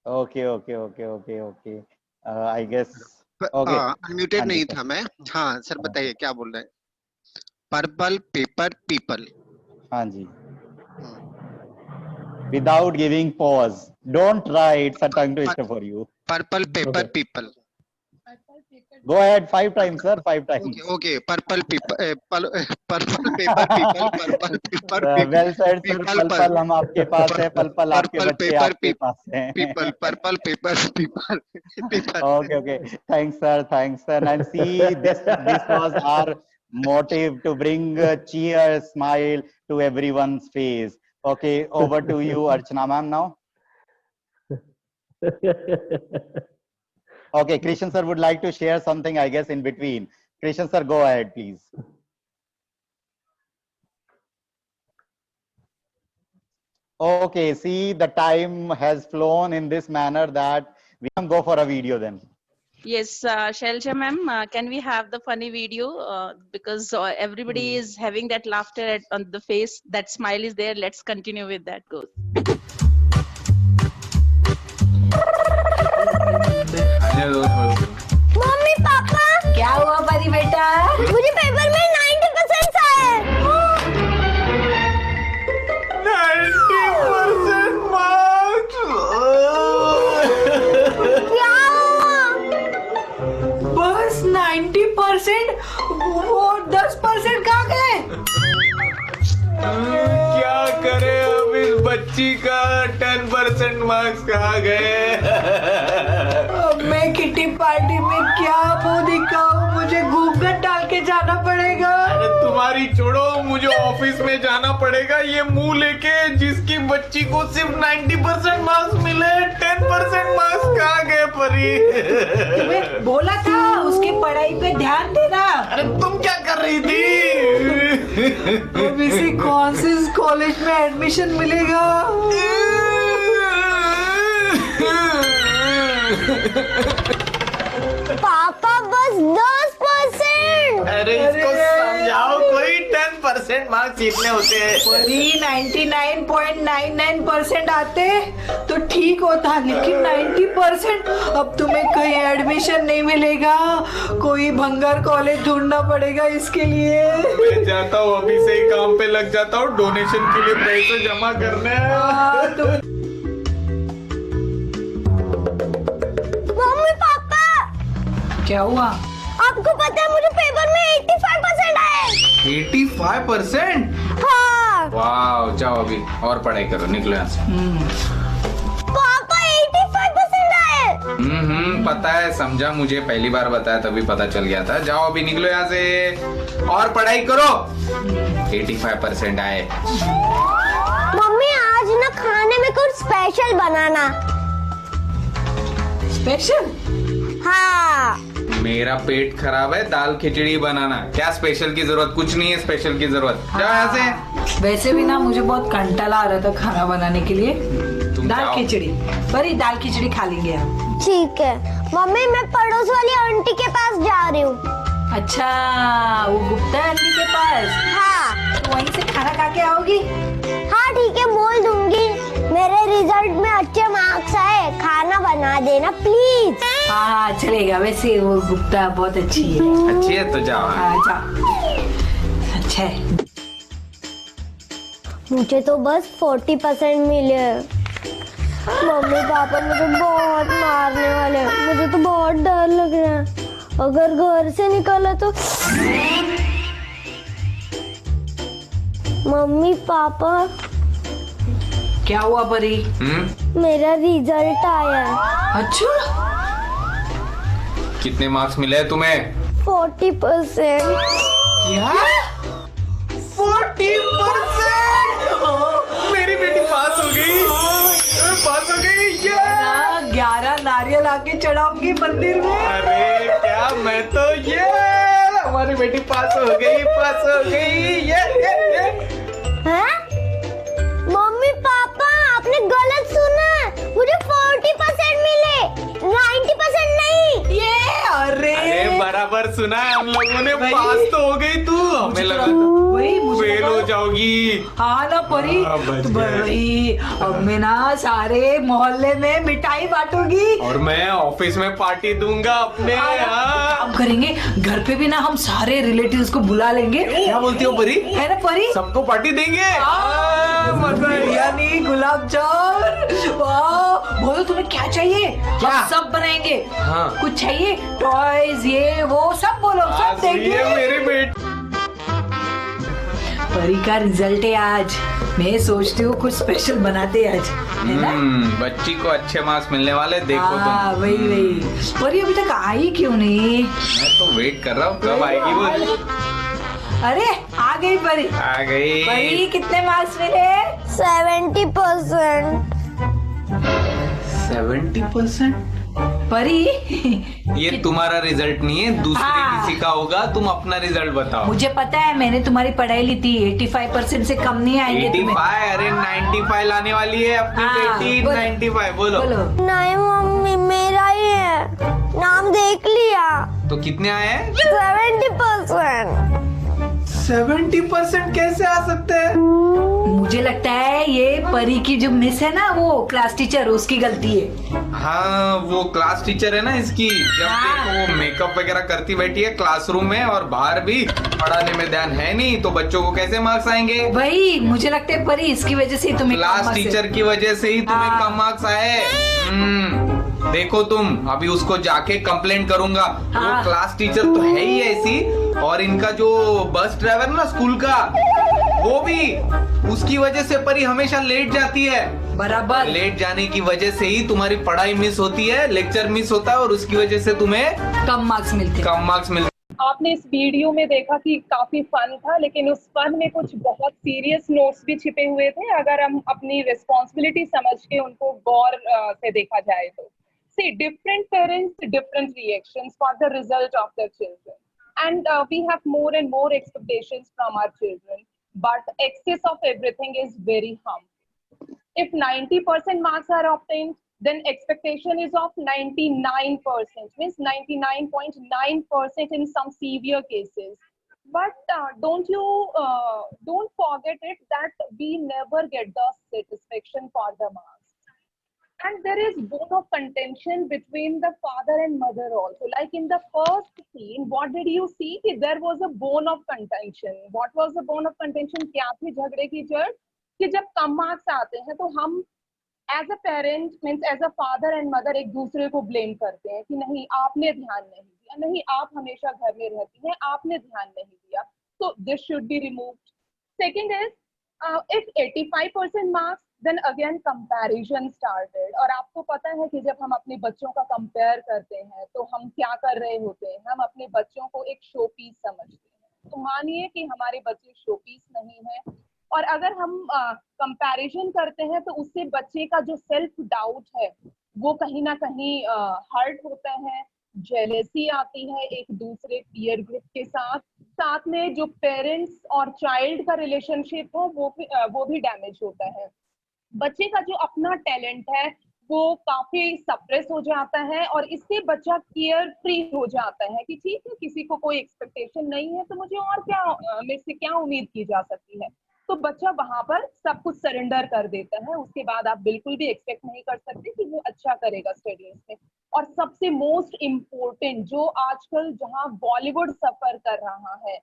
S1: Okay. I guess. Okay.
S10: Unmuted नहीं था मैं। हाँ sir, बताइए क्या बोल रहे हैं। Purple paper people.
S1: हाँ जी। Without giving pause. Don't try. It's a tongue twister for you.
S10: Purple paper people.
S1: Go ahead 5 times, sir. 5 times.
S10: Okay. Purple paper people. Purple paper people. Purple paper people.
S1: Well said, sir. Purple हम आपके पास है. Purple आपके बच्चे आपके पास हैं.
S10: People. Purple paper people.
S1: Okay. Thanks, sir. And see, this was our motive to bring cheer, smile to everyone's face. Okay, over to you, Archana ma'am now. Okay, Krishan sir would like to share something, I guess, in between. Krishan sir, go ahead, please. Okay, see, the time has flown in this manner that we can go for a video then.
S4: Yes, Shailja ma'am, can we have the funny video? Because everybody is having that laughter on the face, that smile is there. Let's continue with that. Go.
S11: Mummy papa, क्या हुआ परी बेटा? मुझे paper में 90% आए।
S12: 90% marks.
S11: क्या हुआ?
S12: बस 90%, वो 10% कहाँ गए? क्या करे अब इस बच्ची का 10% मार्क्स कहाँ गए?
S11: मैं किटी पार्टी में क्या मुंह दिखाऊं? मुझे
S13: के जाना पड़ेगा।
S12: अरे तुम्हारी छोड़ो, मुझे ऑफिस में जाना पड़ेगा ये मुंह लेके जिसकी बच्ची को सिर्फ 90% मार्क्स मिले, 10% मार्क्स कहाँ गए परी?
S13: तुम्हें बोला था उसकी पढ़ाई पे ध्यान देना।
S12: अरे तुम क्या कर रही थी?
S13: ओबीसी कौन से कॉलेज में एडमिशन मिलेगा?
S11: पापा बस 10%।
S12: अरे इसको समझाओ, कोई 10% मार्क्स इतने होते हैं।
S13: परी 99.99% आते तो ठीक होता, लेकिन 90%। अब तुम्हें कहीं एडमिशन नहीं मिलेगा, कोई भंगार कॉलेज ढूंढना पड़ेगा इसके लिए।
S12: मैं जाता हूँ, अभी से ही काम पे लग जाता हूँ, डोनेशन के लिए पैसे जमा करने हैं।
S11: मम्मी पापा
S13: क्या हुआ?
S11: आपको पता है मुझे पेपर में 85% आए।
S12: 85%?
S11: हाँ।
S12: वाह, जाओ अभी और पढ़ाई करो, निकलो यहाँ से।
S11: पापा 85% आए।
S12: पता है, समझा, मुझे पहली बार बताया तभी पता चल गया था। जाओ अभी निकलो यहाँ से और पढ़ाई करो। 85% आए।
S11: मम्मी आज ना खाने में कुछ स्पेशल बनाना।
S13: स्पेशल?
S11: हाँ।
S12: मेरा पेट खराब है, दाल खिचड़ी बनाना। क्या स्पेशल की जरूरत? कुछ नहीं है स्पेशल की जरूरत। जाओ यहाँ से।
S13: वैसे भी ना मुझे बहुत कंटाला आ रहा था खाना बनाने के लिए। दाल खिचड़ी, परी दाल खिचड़ी खा लेंगे हम।
S11: ठीक है मम्मी, मैं पड़ोस वाली आंटी के पास जा रही हूँ।
S13: अच्छा, वो गुप्ता आंटी के पास?
S11: हाँ।
S13: तो वहीं से खाना खा के आओगी?
S11: हाँ ठीक है, बोल दूंगी मेरे रिजल्ट में अच्छे मार्क्स आए, खाना बना देना प्लीज।
S13: हाँ चलेगा, वैसे वो गुप्ता बहुत अच्छी है।
S12: अच्छी है तो जाओ।
S13: हाँ जाओ। अच्छा है।
S11: मुझे तो बस 40% मिले। मम्मी पापा मुझे बहुत मारने वाले हैं, मुझे तो बहुत डर लग रहा है। अगर घर से निकला तो मम्मी पापा।
S13: क्या हुआ परी?
S11: मेरा रिजल्ट आया है।
S13: अच्छा,
S12: कितने मार्क्स मिले हैं तुम्हें?
S11: 40%।
S13: क्या?
S12: 40%? मेरी बेटी पास हो गई, पास हो गई।
S13: 11 नारियल आके चढ़ाऊंगी मंदिर में।
S12: अरे क्या, मैं तो ये हमारी बेटी पास हो गई, पास हो गई। ये।
S11: हैं? मम्मी पापा आपने गलत सुना, मुझे 40% मिले, 90% नहीं।
S13: ये अरे
S12: बराबर सुना है हम लोगों ने। पास तो हो गई तू, हमें लगा
S13: वही
S12: फेल हो जाओगी।
S13: हाँ ना परी, तो भाई अब मैं ना सारे मोहल्ले में मिठाई बांटूंगी
S12: और मैं ऑफिस में पार्टी दूंगा अपने।
S13: अब करेंगे घर पे भी ना, हम सारे रिलेटिव्स को बुला लेंगे।
S12: क्या बोलती हो परी?
S13: है ना परी?
S12: सबको पार्टी देंगे।
S13: बिरयानी, गुलाब जामुन, वाह। बोलो तुम्हें क्या चाहिए? क्या सब बनाएंगे।
S12: हाँ।
S13: कुछ चाहिए? टॉयज, ये वो सब बोलो, सब देंगे।
S12: मेरे बेटे
S13: परी का रिजल्ट है आज, मैं सोचती हूँ कुछ स्पेशल बनाते आज, है ना?
S12: बच्ची को अच्छे मार्क्स मिलने वाले, देखो तुम।
S13: वही परी अभी तक आई क्यों नहीं?
S12: मैं तो वेट कर रहा हूँ कब आएगी वो।
S13: अरे आ गई परी।
S12: आ गई।
S13: परी कितने मार्क्स मिले?
S11: 70%।
S12: 70%?
S13: परी
S12: ये तुम्हारा रिजल्ट नहीं है, दूसरे
S13: हाँ।
S12: किसी का होगा। तुम अपना रिजल्ट बताओ।
S13: मुझे पता है, मैंने तुम्हारी पढ़ाई ली थी। 85% से कम नहीं आएंगे
S12: 85? अरे 95 लाने वाली है अपनी बेटी। 95 बोलो।
S11: नहीं मम्मी, मेरा ही है, नाम देख लिया।
S12: तो कितने आए हैं?
S11: 70%।
S12: 70% कैसे आ सकते हैं?
S13: मुझे लगता है ये परी की जो मिस है ना, वो क्लास टीचर, उसकी गलती है।
S12: हाँ, वो क्लास टीचर है ना इसकी। जब देखो वो मेकअप वगैरह करती बैठी है क्लासरूम में, और बाहर भी पढ़ाने में ध्यान है नहीं, तो बच्चों को कैसे मार्क्स आएंगे?
S13: वही मुझे लगता है परी इसकी वजह से तुम्हें
S12: क्लास टीचर की वजह से ही तुम्हें कम मार्क्स आए। देखो तुम, अभी उसको जाके कंप्लेंट करूंगा। वो क्लास टीचर तो है ही ऐसी, और इनका जो बस ड्राइवर ना स्कूल का, वो भी उसकी वजह से परी हमेशा लेट जाती है।
S13: बराबर।
S12: लेट जाने की वजह से ही तुम्हारी पढ़ाई मिस होती है, लेक्चर मिस होता है, और उसकी वजह से तुम्हें
S13: कम मार्क्स मिलते।
S12: कम मार्क्स मिलते।
S14: आपने इस वीडियो में देखा कि काफी फन था, लेकिन उस फन में कुछ बहुत सीरियस नोट्स भी छिपे हुए थे अगर हम अपनी रिस्पॉन्सिबिलिटी समझ के उनको गौर से देखा जाए तो। See, different parents, different reactions for the result of their children. And we have more and more expectations from our children. But excess of everything is very harmful. If 90% marks are obtained, then expectation is of 99%, means 99.9% in some severe cases. But don't forget it that we never get the satisfaction for the marks. And there is bone of contention between the father and mother also. Like in the first scene, what did you see? कि there was a bone of contention. What was the bone of contention? क्या थी झगड़े की जड़? कि जब कम marks आते हैं तो हम as a parent means as a father and mother एक दूसरे को blame करते हैं कि नहीं आपने ध्यान नहीं दिया, नहीं आप हमेशा घर में रहती हैं, आपने ध्यान नहीं दिया. So this should be removed. Second is if 85% marks, then again comparison started. और आपको पता है कि जब हम अपने बच्चों का कंपेयर करते हैं तो हम क्या कर रहे होते हैं, हम अपने बच्चों को एक शो पीस समझते हैं. तो मानिए कि हमारे बच्चे शो पीस नहीं है और अगर हम कंपैरिजन करते हैं तो उससे बच्चे का जो सेल्फ डाउट है वो कहीं ना कहीं हर्ट होता है, जेलेसी आती है एक दूसरे पीयर ग्रुप के साथ, साथ में जो पेरेंट्स और चाइल्ड का रिलेशनशिप हो वो भी डैमेज होता है. बच्चे का जो अपना टैलेंट है वो काफी सप्रेस हो जाता है और इससे बच्चा केयर फ्री हो जाता है कि ठीक है किसी को कोई एक्सपेक्टेशन नहीं है तो मुझे और क्या मेरे से क्या उम्मीद की जा सकती है. तो बच्चा वहां पर सब कुछ सरेंडर कर देता है. उसके बाद आप बिल्कुल भी एक्सपेक्ट नहीं कर सकते कि वो अच्छा करेगा स्टडीज में. और सबसे मोस्ट इम्पोर्टेंट जो आजकल जहां बॉलीवुड सफर कर रहा है,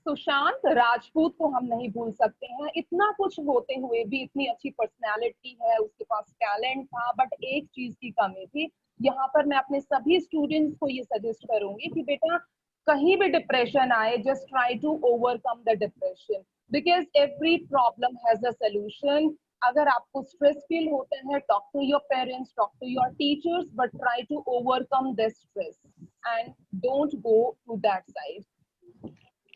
S14: सुशांत राजपूत को हम नहीं भूल सकते हैं. इतना कुछ होते हुए भी इतनी अच्छी पर्सनालिटी है, उसके पास टैलेंट था, बट एक चीज की कमी थी. यहाँ पर मैं अपने सभी स्टूडेंट्स को ये सजेस्ट करूंगी कि बेटा कहीं भी डिप्रेशन आए, just try to overcome the depression because every problem has a solution. अगर आपको स्ट्रेस फील होता है, talk to your parents, talk to your teachers, but try to overcome this stress and don't go to that side.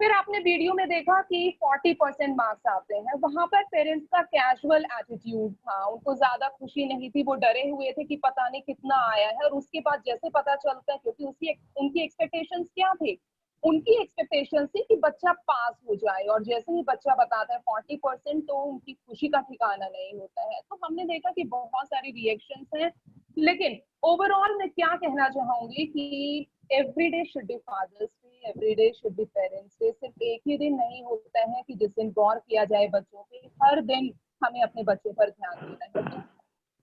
S14: फिर आपने video में देखा कि 40% मार्क्स आते हैं. वहां पर पेरेंट्स का कैजुअल एटीट्यूड था, उनको ज्यादा खुशी नहीं थी, वो डरे हुए थे कि पता नहीं कितना आया है. और उसके बाद जैसे पता चलता है, क्योंकि उनकी एक्सपेक्टेशंस क्या थे, उनकी एक्सपेक्टेशंस थी कि बच्चा पास हो जाए और जैसे ही बच्चा बताता है 40% तो उनकी खुशी का ठिकाना नहीं होता है. तो हमने देखा कि बहुत सारी रिएक्शंस हैं, लेकिन ओवरऑल मैं क्या कहना चाहूंगी कि every day should be father's day, every day should be parents' day. सिर्फ एक ही दिन नहीं होता है कि जिस दिन गौर किया जाए बच्चों पे, हर दिन हमें अपने बच्चों पर ध्यान देना है.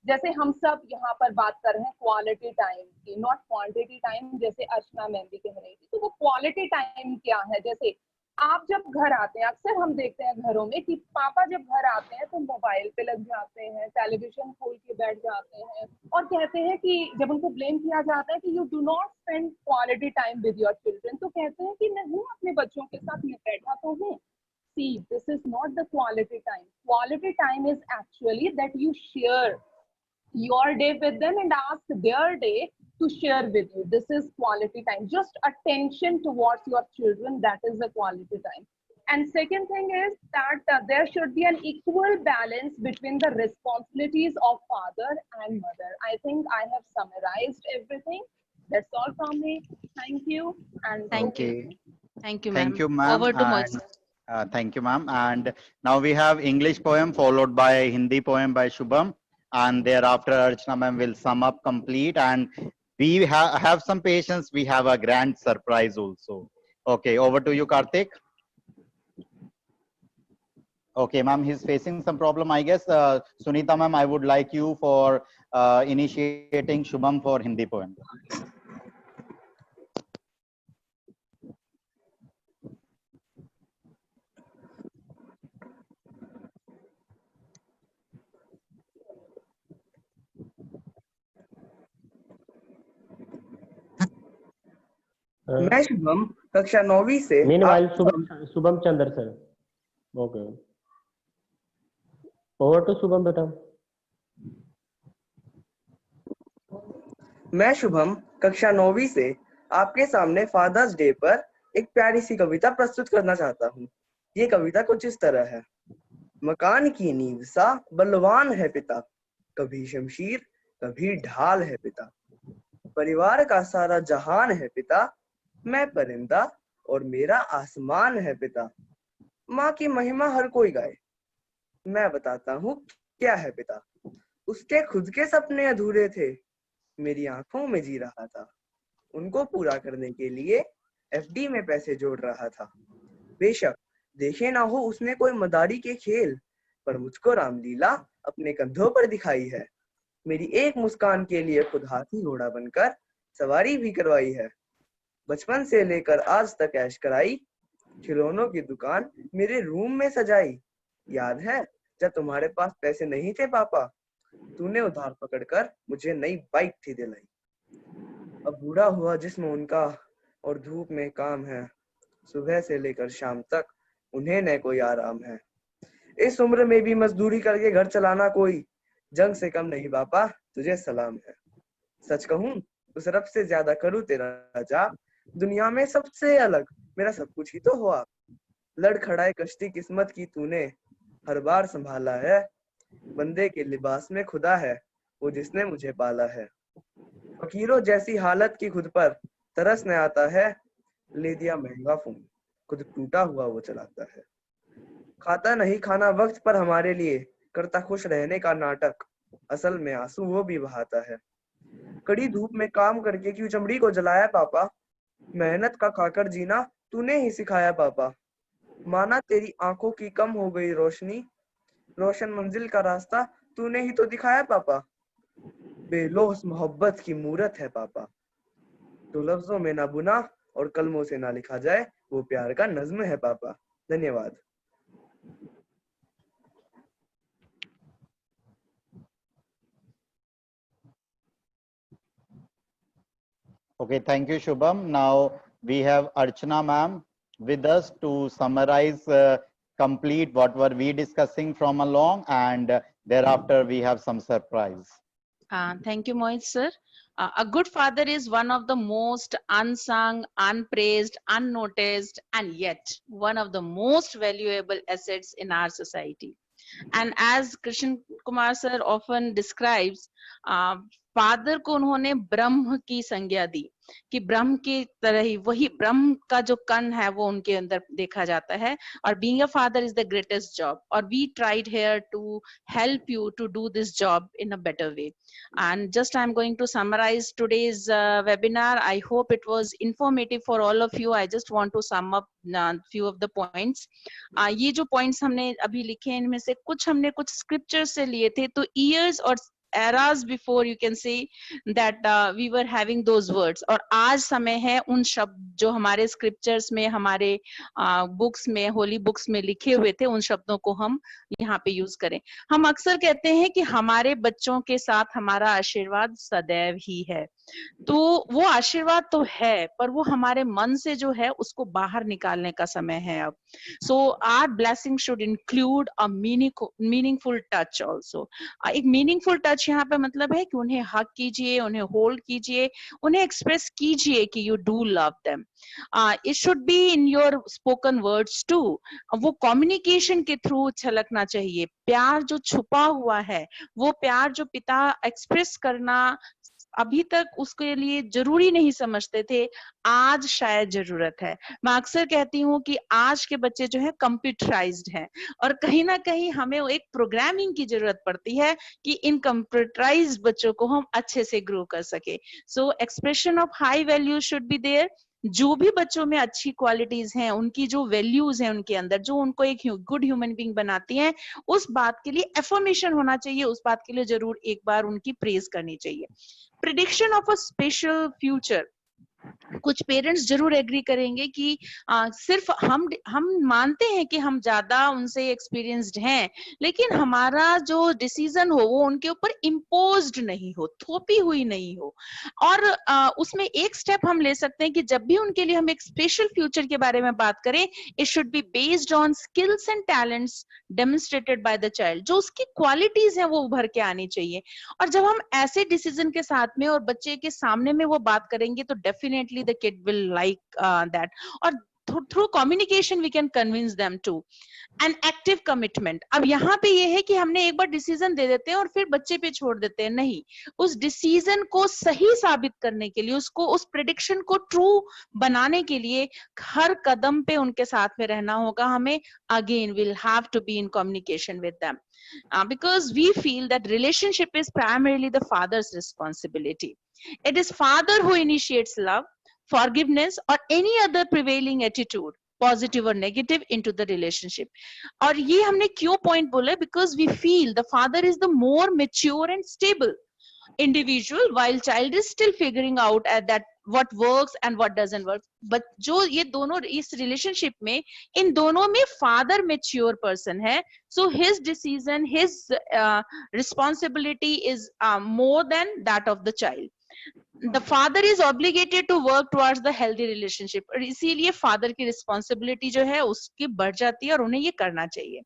S14: जैसे हम सब यहाँ पर बात कर रहे हैं क्वालिटी टाइम की, नॉट क्वांटिटी टाइम, जैसे अर्चना मैम भी कह रही थी. तो वो क्वालिटी टाइम क्या है? जैसे आप जब घर आते हैं, अक्सर हम देखते हैं घरों में कि पापा जब घर आते हैं तो मोबाइल पे लग जाते हैं, टेलीविजन खोल के बैठ जाते हैं और कहते हैं कि जब उनको ब्लेम किया जाता है कि you do not spend quality time with your children, तो कहते हैं कि नहीं अपने बच्चों के साथ मैं बैठा तो हूँ. See, this is not the quality time. Quality time is actually that you share your day with them and ask their day to share with you. This is quality time. Just attention towards your children, that is the quality time. And second thing is that there should be an equal balance between the responsibilities of father and mother. I think I have summarized everything. That's all from me. Thank you. And
S4: Thank you. Thank you, ma'am.
S1: Thank you, ma'am.
S4: Over to
S1: And,
S4: Moise.
S1: thank you, ma'am. And now we have English poem followed by Hindi poem by Shubham. And thereafter, Archana ma'am will sum up complete. And we have some patience. We have a grand surprise also. Okay, over to you, Karthik. Okay, ma'am, he's facing some problem, I guess. Sunita ma'am, I would like you for initiating Shubham for Hindi poem.
S15: मैं शुभम कक्षा 9वीं से
S2: meanwhile Shubham Chandra sir. Okay, over to Shubham बेटा.
S15: मैं शुभम कक्षा 9वीं से आपके सामने फादर्स डे पर एक प्यारी सी कविता प्रस्तुत करना चाहता हूँ। ये कविता कुछ इस तरह है। मकान की नींव सा बलवान है पिता, कभी शमशीर कभी ढाल है पिता। परिवार का सारा जहान है पिता, मैं परिंदा और मेरा आसमान है पिता। माँ की महिमा हर कोई गाए, मैं बताता हूँ क्या है पिता। उसके खुद के सपने अधूरे थे, मेरी आंखों में जी रहा था। उनको पूरा करने के लिए एफडी में पैसे जोड़ रहा था। बेशक देखे ना हो उसने कोई मदारी के खेल, पर मुझको रामलीला अपने कंधों पर दिखाई है। मेरी एक मुस्कान के लिए खुद हाथी घोड़ा बनकर सवारी भी करवाई है। बचपन से लेकर आज तक ऐश कराई, खिलौनों की दुकान मेरे रूम में सजाई। याद है जब तुम्हारे पास पैसे नहीं थे पापा, तूने उधार पकड़कर मुझे नई बाइक थी दिलाई। अब बूढ़ा हुआ जिस्म उनका और धूप में काम है, सुबह से लेकर शाम तक उन्हें न कोई आराम है। इस उम्र में भी मजदूरी करके घर चलाना कोई जंग से कम नहीं पापा, तुझे सलाम है। सच कहूं उस रब से ज्यादा करूं तेरा जाप, दुनिया में सबसे अलग मेरा सब कुछ ही तो हो आप। लड़खड़ाए कश्ती किस्मत की तूने हर बार संभाला है, बंदे के लिबास में खुदा है वो जिसने मुझे पाला है। फकीरों जैसी हालत की खुद पर तरस न आता है, ले दिया महंगा फोन खुद टूटा हुआ वो चलाता है। खाता नहीं खाना वक्त पर हमारे लिए, करता खुश रहने का नाटक, असल में आंसू वो भी बहाता है। कड़ी धूप में काम करके क्यों चमड़ी को जलाया पापा, मेहनत का खाकर जीना तूने ही सिखाया पापा। माना तेरी आंखों की कम हो गई रोशनी, रोशन मंजिल का रास्ता तूने ही तो दिखाया पापा। बेलोस मोहब्बत की मूरत है पापा, तो लफ्जों में ना बुना और कलमों से ना लिखा जाए वो प्यार का नज्म है पापा। धन्यवाद।
S1: Okay, thank you, Shubham. Now we have Archana ma'am with us to summarize complete what were we discussing from along, and thereafter we have some surprise.
S4: Thank you, Mohit sir. A good father is one of the most unsung, unpraised, unnoticed, and yet one of the most valuable assets in our society. And as Krishan Kumar sir often describes, father को उन्होंने ब्रह्म की संज्ञा दी कि ब्रह्म की तरह ही वही ब्रह्म का जो कण है वो उनके अंदर देखा जाता है, और being a father is the greatest job, और we tried here to help you to do this job in a better way. And just I'm going to summarize today's webinar. I hope it was informative for all of you. I just want to sum up few of the points. ये जो points हमने अभी लिखे हैं इनमें से कुछ हमने कुछ scriptures से लिए थे, तो years और eras before you can see that we were having those words, और आज समय है उन शब्द जो हमारे scriptures में, हमारे books में, holy books में लिखे हुए थे, उन शब्दों को हम यहाँ पे यूज करें। हम अक्सर कहते हैं कि हमारे बच्चों के साथ हमारा आशीर्वाद सदैव ही है, तो वो आशीर्वाद तो है, पर वो हमारे मन से जो है उसको बाहर निकालने का समय है अब। So our blessing should include a meaningful touch also. एक meaningful touch यहाँ पे मतलब है कि उन्हें हक कीजिए, उन्हें होल्ड कीजिए, उन्हें एक्सप्रेस कीजिए कि you do love them. It should be in your spoken words too. वो कम्युनिकेशन के थ्रू छलकना चाहिए। प्यार जो छुपा हुआ है, वो प्यार जो पिता एक्सप्रेस करना अभी तक उसके लिए जरूरी नहीं समझते थे, आज शायद जरूरत है। मैं अक्सर कहती हूँ कि आज के बच्चे जो है कंप्यूटराइज्ड हैं, और कहीं ना कहीं हमें एक प्रोग्रामिंग की जरूरत पड़ती है कि इन कंप्यूटराइज्ड बच्चों को हम अच्छे से ग्रो कर सके। So expression of high value should be there. जो भी बच्चों में अच्छी क्वालिटीज हैं, उनकी जो वैल्यूज हैं उनके अंदर, जो उनको एक गुड ह्यूमन बीइंग बनाती हैं, उस बात के लिए एफर्मेशन होना चाहिए, उस बात के लिए जरूर एक बार उनकी प्रेज करनी चाहिए। Prediction of a special future, कुछ पेरेंट्स जरूर एग्री करेंगे कि सिर्फ हम मानते हैं कि हम ज्यादा उनसे एक्सपीरियंस्ड हैं, लेकिन हमारा जो डिसीजन हो वो उनके ऊपर इम्पोज्ड नहीं हो, थोपी हुई नहीं हो। और उसमें एक स्टेप हम ले सकते हैं कि जब भी उनके लिए हम एक स्पेशल फ्यूचर के बारे में बात करें, it should be based on skills and talents demonstrated by the child. जो उसकी क्वालिटीज हैं वो उभर के आनी चाहिए। और जब हम ऐसे डिसीजन के साथ में और बच्चे के सामने में वो बात करेंगे तो definitely the kid will like that. Or through communication we can convince them too. An active commitment. अब यहाँ पे ये है कि हमने एक बार डिसीजन दे देते हैं और फिर बच्चे पे छोड़ देते हैं, नहीं, उस डिसीजन को सही साबित करने के लिए, उसको उस प्रेडिक्शन को ट्रू बनाने के लिए हर कदम पे उनके साथ में रहना होगा हमें। Again we'll have to be in communication with them because we feel that relationship is primarily the father's responsibility. It is father who initiates love, forgiveness or any other prevailing attitude, positive or negative, into the relationship. और ये हमने क्यों point बोला? Because we feel the father is the more mature and stable individual while child is still figuring out at that what works and what doesn't work. But जो ये दोनों इस relationship में, इन दोनों में father mature person है, so his decision, his responsibility is more than that of the child. The father is obligated to work towards the healthy relationship. और इसीलिए father की responsibility जो है उसकी बढ़ जाती है और उन्हें ये करना चाहिए.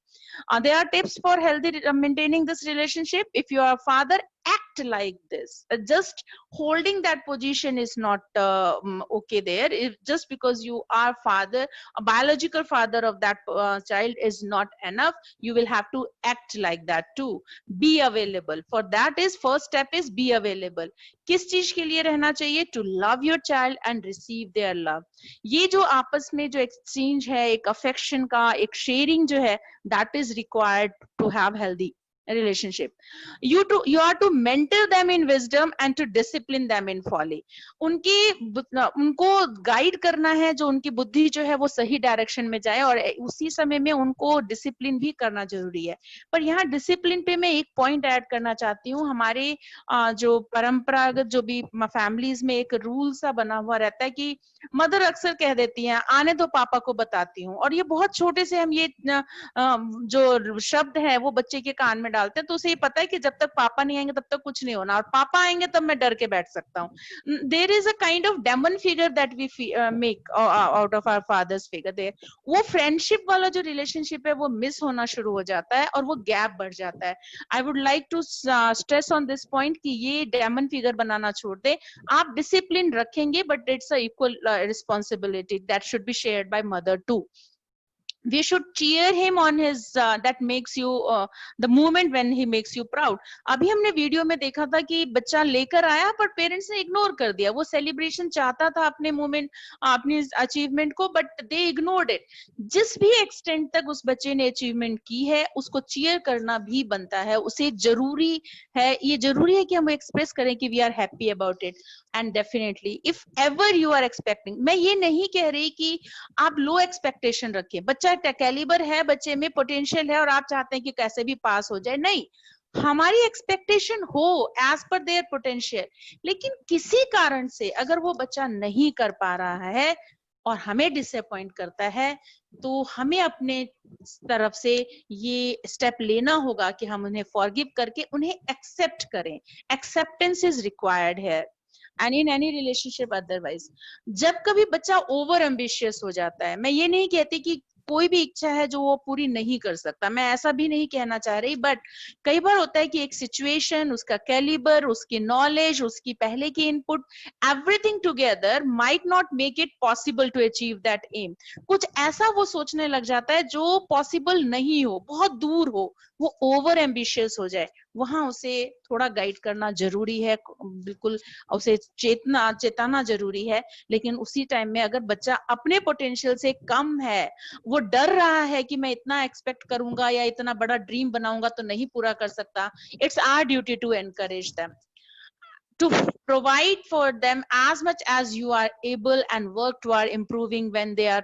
S4: There are tips for healthy maintaining this relationship. If you are a father, act like this. Just holding that position is not okay there. If just because you are father, a biological father of that child is not enough. You will have to act like that too. Be available. For that is first step is be available. किस चीज के लिए रहना चाहिए? To love your child and receive their love. ये जो आपस में जो exchange है, एक affection का, एक sharing जो है, that is required to have healthy relationship. You are to mentor them in wisdom and to discipline them in folly. उनको गाइड करना है, जो उनकी बुद्धि जो है वो सही डायरेक्शन में जाए, और उसी समय में उनको डिसिप्लिन भी करना जरूरी है. पर यहाँ डिसिप्लिन पे मैं एक पॉइंट ऐड करना चाहती हूँ. हमारे जो परंपरागत जो भी फैमिलीज में एक रूल सा बना हुआ रहता है कि मदर अक्सर कह देती हैं आने दो पापा को बताती हूँ, और ये बहुत छोटे से हम ये जो शब्द है वो बच्चे के कान में डालते हैं, तो उसे ये पता है कि जब तक पापा नहीं आएंगे तब तक कुछ नहीं होना, और पापा आएंगे तब मैं डर के बैठ सकता हूँ. There is a kind of demon figure that we make out of our father's figure. There वो फ्रेंडशिप वाला जो रिलेशनशिप है वो मिस होना शुरू हो जाता है और वो गैप बढ़ जाता है. I would like to stress on this point कि ये डेमन फिगर बनाना छोड़ दे. आप डिसिप्लिन रखेंगे but it's a equal responsibility that should be shared by mother too. We should cheer him on his that makes you the moment when he makes you proud. अभी हमने video में देखा था कि बच्चा लेकर आया पर पेरेंट्स ने इग्नोर कर दिया. वो सेलिब्रेशन चाहता था अपने मोमेंट, अपनी अचीवमेंट को, बट दे इग्नोर्ड इट. जिस भी एक्सटेंट तक उस बच्चे ने अचीवमेंट की है उसको चीयर करना भी बनता है. उसे जरूरी है, ये जरूरी है कि हम एक्सप्रेस करें कि we are happy about it. And definitely if ever you are expecting, मैं ये नहीं कह रही कि आप लो एक्सपेक्टेशन रखिए. बच्चा कैलिबर है, बच्चे में पोटेंशियल है और आप चाहते हैं कि कैसे भी पास हो जाए. नहीं, हमारी एक्सपेक्टेशन हो एज पर देयर पोटेंशियल, लेकिन किसी कारण से अगर वो बच्चा नहीं कर पा रहा है और हमें डिसअपॉइंट करता है, तो हमें अपने तरफ से ये स्टेप लेना होगा कि हम उन्हें फॉरगिव करके उन्हें एक्सेप्ट करें. एक्सेप्टेंस इज रिक्वायर्ड है and in any relationship otherwise. जब कभी बच्चा ओवर एम्बिशियस हो जाता है, मैं ये नहीं कहती कि कोई भी इच्छा है जो वो पूरी नहीं कर सकता, मैं ऐसा भी नहीं कहना चाह रही, बट कई बार होता है कि एक सिचुएशन, उसका कैलिबर, उसकी नॉलेज, उसकी पहले की input, everything together might not make it possible to achieve that aim. कुछ ऐसा वो सोचने लग जाता है जो पॉसिबल नहीं हो, बहुत दूर हो, वो ओवर एम्बिशियस हो जाए. वहां उसे थोड़ा गाइड करना जरूरी है, बिल्कुल उसे चेताना जरूरी है. लेकिन उसी टाइम में अगर बच्चा अपने पोटेंशियल से कम है, वो डर रहा है कि मैं इतना एक्सपेक्ट करूंगा या इतना बड़ा ड्रीम बनाऊंगा तो नहीं पूरा कर सकता, it's our duty to encourage them, to provide for them as much as you are able and work toward improving when they are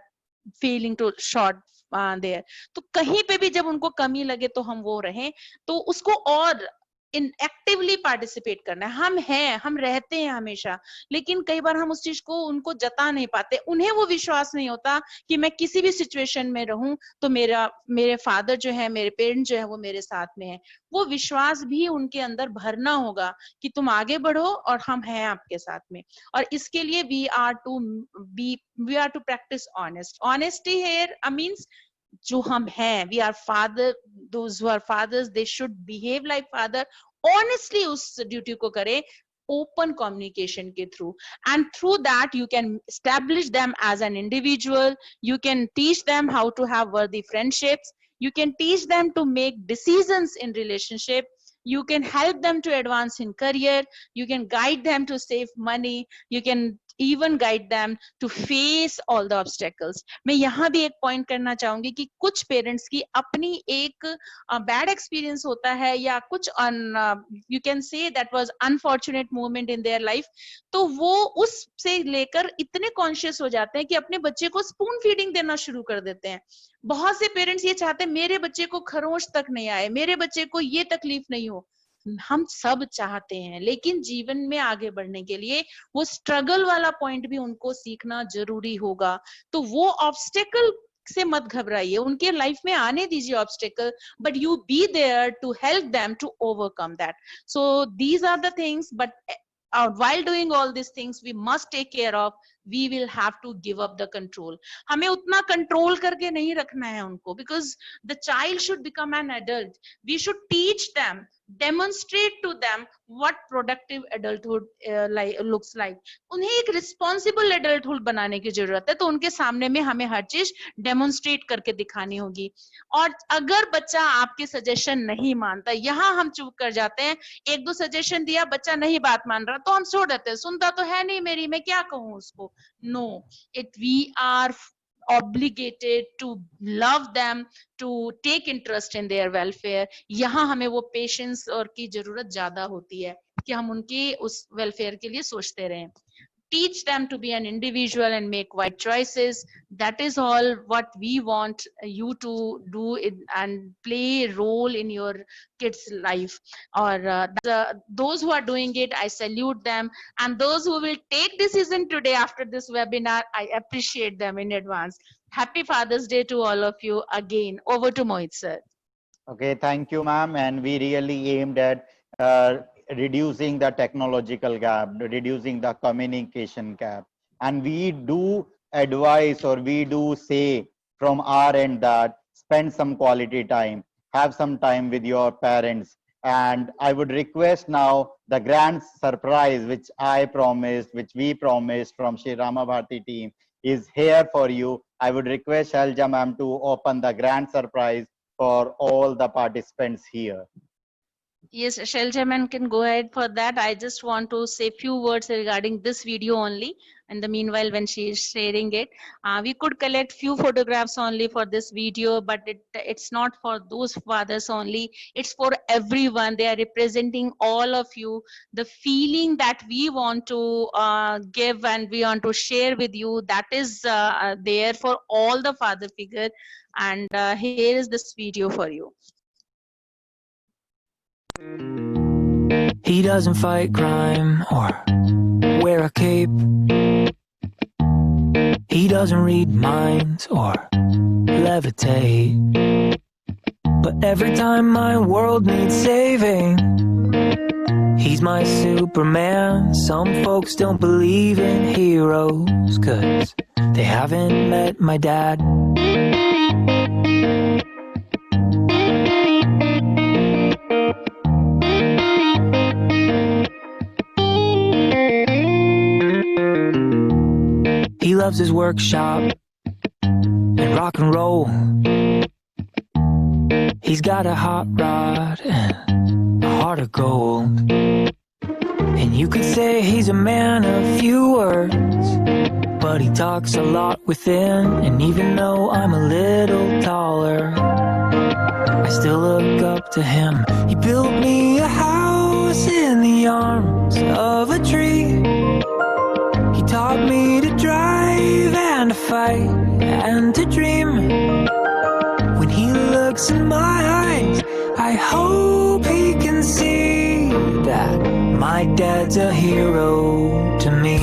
S4: feeling to short there. तो कहीं पे भी जब उनको कमी लगे तो हम वो रहें, तो उसको और एक्टिवली पार्टिसिपेट करना है। हम हैं, हम रहते हैं हमेशा, लेकिन कई बार हम उस चीज को उनको जता नहीं पाते। उन्हें वो विश्वास नहीं होता कि मैं किसी भी सिचुएशन में रहूं तो मेरे फादर जो है, मेरे पेरेंट्स जो है वो मेरे साथ में है। वो विश्वास भी उनके अंदर भरना होगा कि तुम आगे बढ़ो और हम हैं आपके साथ में। और इसके लिए we are to practise honesty here means जो हम हैं, we are father, those who are fathers they should behave like father, honestly उस ड्यूटी को करें, open communication के through, and through that you can establish them as an individual. You can teach them how to have worthy friendships. You can teach them to make decisions in relationship. You can help them to advance in career. You can guide them to save money. You can even guide them to face all the obstacles. मैं यहाँ भी एक point करना चाहूंगी कि कुछ parents की अपनी एक बैड एक्सपीरियंस होता है या कुछ you can say that was unfortunate moment in their life, तो वो उससे लेकर इतने कॉन्शियस हो जाते हैं कि अपने बच्चे को स्पून फीडिंग देना शुरू कर देते हैं। बहुत से पेरेंट्स ये चाहते हैं मेरे बच्चे को खरोंच तक नहीं आए, मेरे बच्चे को ये तकलीफ नहीं हो। हम सब चाहते हैं, लेकिन जीवन में आगे बढ़ने के लिए वो स्ट्रगल वाला पॉइंट भी उनको सीखना जरूरी होगा। तो वो ऑब्स्टेकल से मत घबराइए, उनके लाइफ में आने दीजिए obstacle, but you be there to help them to overcome that. So these are the things, but while doing all these things we must take care of, we will have to give up the control. हमें उतना control करके नहीं रखना है उनको, because the child should become an adult. We should teach them, demonstrate to them what productive adulthood looks like. उन्हें एक responsible adulthood बनाने की जरूरत है, तो उनके सामने में हमें हर चीज demonstrate करके दिखानी होगी। और अगर बच्चा आपके सजेशन नहीं मानता, यहाँ हम चुप कर जाते हैं, एक दो सजेशन दिया, बच्चा नहीं बात मान रहा तो हम छोड़ देते हैं, सुनता तो है नहीं मेरी, मैं क्या कहूँ उसको। No, we are obligated to love them, to take interest in their welfare. यहाँ हमें वो पेशेंस और की जरूरत ज्यादा होती है कि हम उनके उस वेलफेयर के लिए सोचते रहें। Teach them to be an individual and make wise choices. That is all what we want you to do and play a role in your kids' life. Or those who are doing it, I salute them. And those who will take decision today after this webinar, I appreciate them in advance. Happy Father's Day to all of you again. Over to Mohit sir.
S1: Okay, thank you, ma'am. And we really aimed at reducing the technological gap, reducing the communication gap. And we do advise, or we do say from our end, that spend some quality time, have some time with your parents. And I would request now the grand surprise which I promised, which we promised from Shri Rama Bharati team is here for you. I would request Shailja ma'am to open the grand surprise for all the participants here.
S4: Yes, Shailja ma'am can go ahead for that. I just want to say few words regarding this video only. In the meanwhile, when she is sharing it, we could collect few photographs only for this video, but it's not for those fathers only. It's for everyone. They are representing all of you. The feeling that we want to give and we want to share with you, that is there for all the father figure. And here is this video for you.
S16: He doesn't fight crime or wear a cape. He doesn't read minds or levitate. But every time my world needs saving, he's my Superman. Some folks don't believe in heroes 'cause they haven't met my dad. He loves his workshop and rock and roll. He's got a hot rod and a heart of gold. And you could say he's a man of few words, but he talks a lot within. And even though I'm a little taller, I still look up to him. He built me a house in the arms of a tree. He taught me to drive and to fight and to dream. When he looks in my eyes, I hope he can see My dad's a hero to me.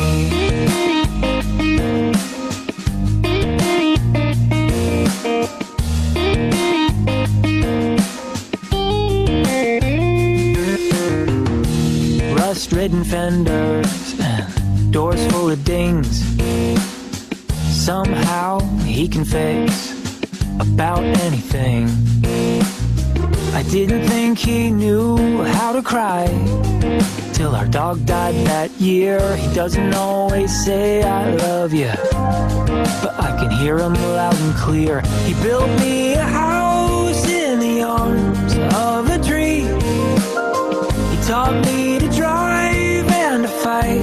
S16: Rust-ridden fenders and doors full of dings. Somehow he can fix about anything. I didn't think he knew how to cry till our dog died that year. He doesn't always say I love you, but I can hear him loud and clear. He built me a house in the arms of a tree. He taught me to drive and to fight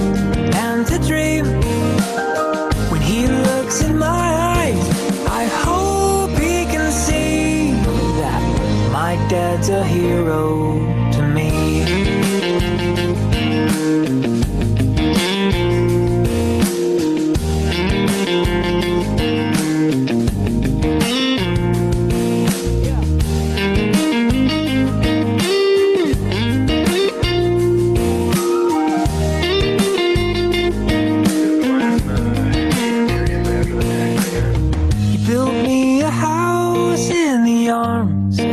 S16: and to dream. When he looks in my eyes, I hope he can see that my dad's a hero to me.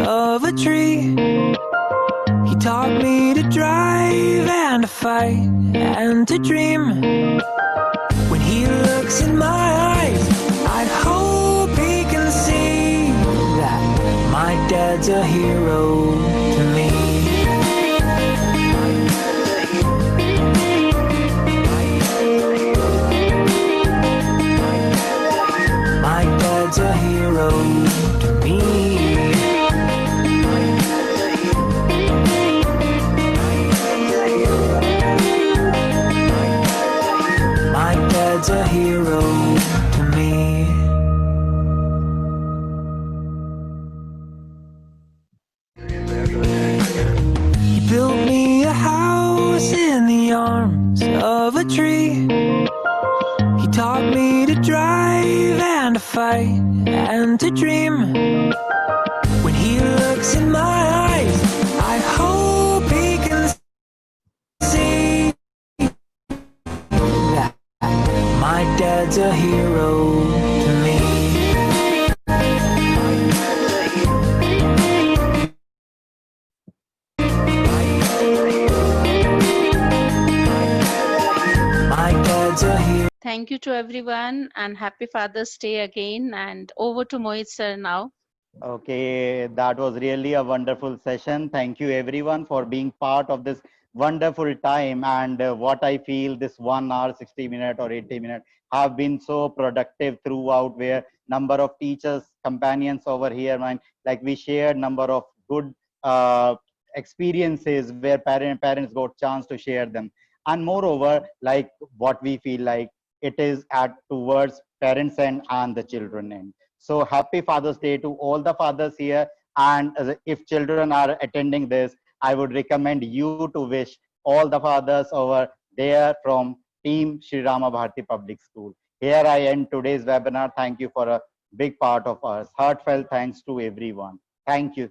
S16: Of a tree. He taught me to drive and to fight and to dream. When he looks in my eyes, I hope he can see that my dad's a hero to me. My dad's a hero to me. Dad's a hero to me. He built me a house in the arms of a tree. He taught me to drive and to fight and to dream. When he looks in my eyes, I hope he can see that my dad's a hero to me. My dad's a hero.
S4: Thank you to everyone and happy Father's Day again. And over to Mohit sir now.
S1: Okay, that was really a wonderful session. Thank you everyone for being part of this wonderful time. And what I feel this 1 hour, 60 minutes or 80 minutes have been so productive throughout, where number of teachers, companions over here, like we shared number of good experiences where parents got chance to share them. And moreover, like what we feel like it is at towards parents end and the children end. So happy Father's Day to all the fathers here. And if children are attending this, I would recommend you to wish all the fathers over there from Team Sri Rama Bharati Public School. Here I end today's webinar. Thank you for a big part of us. Heartfelt thanks to everyone. Thank you.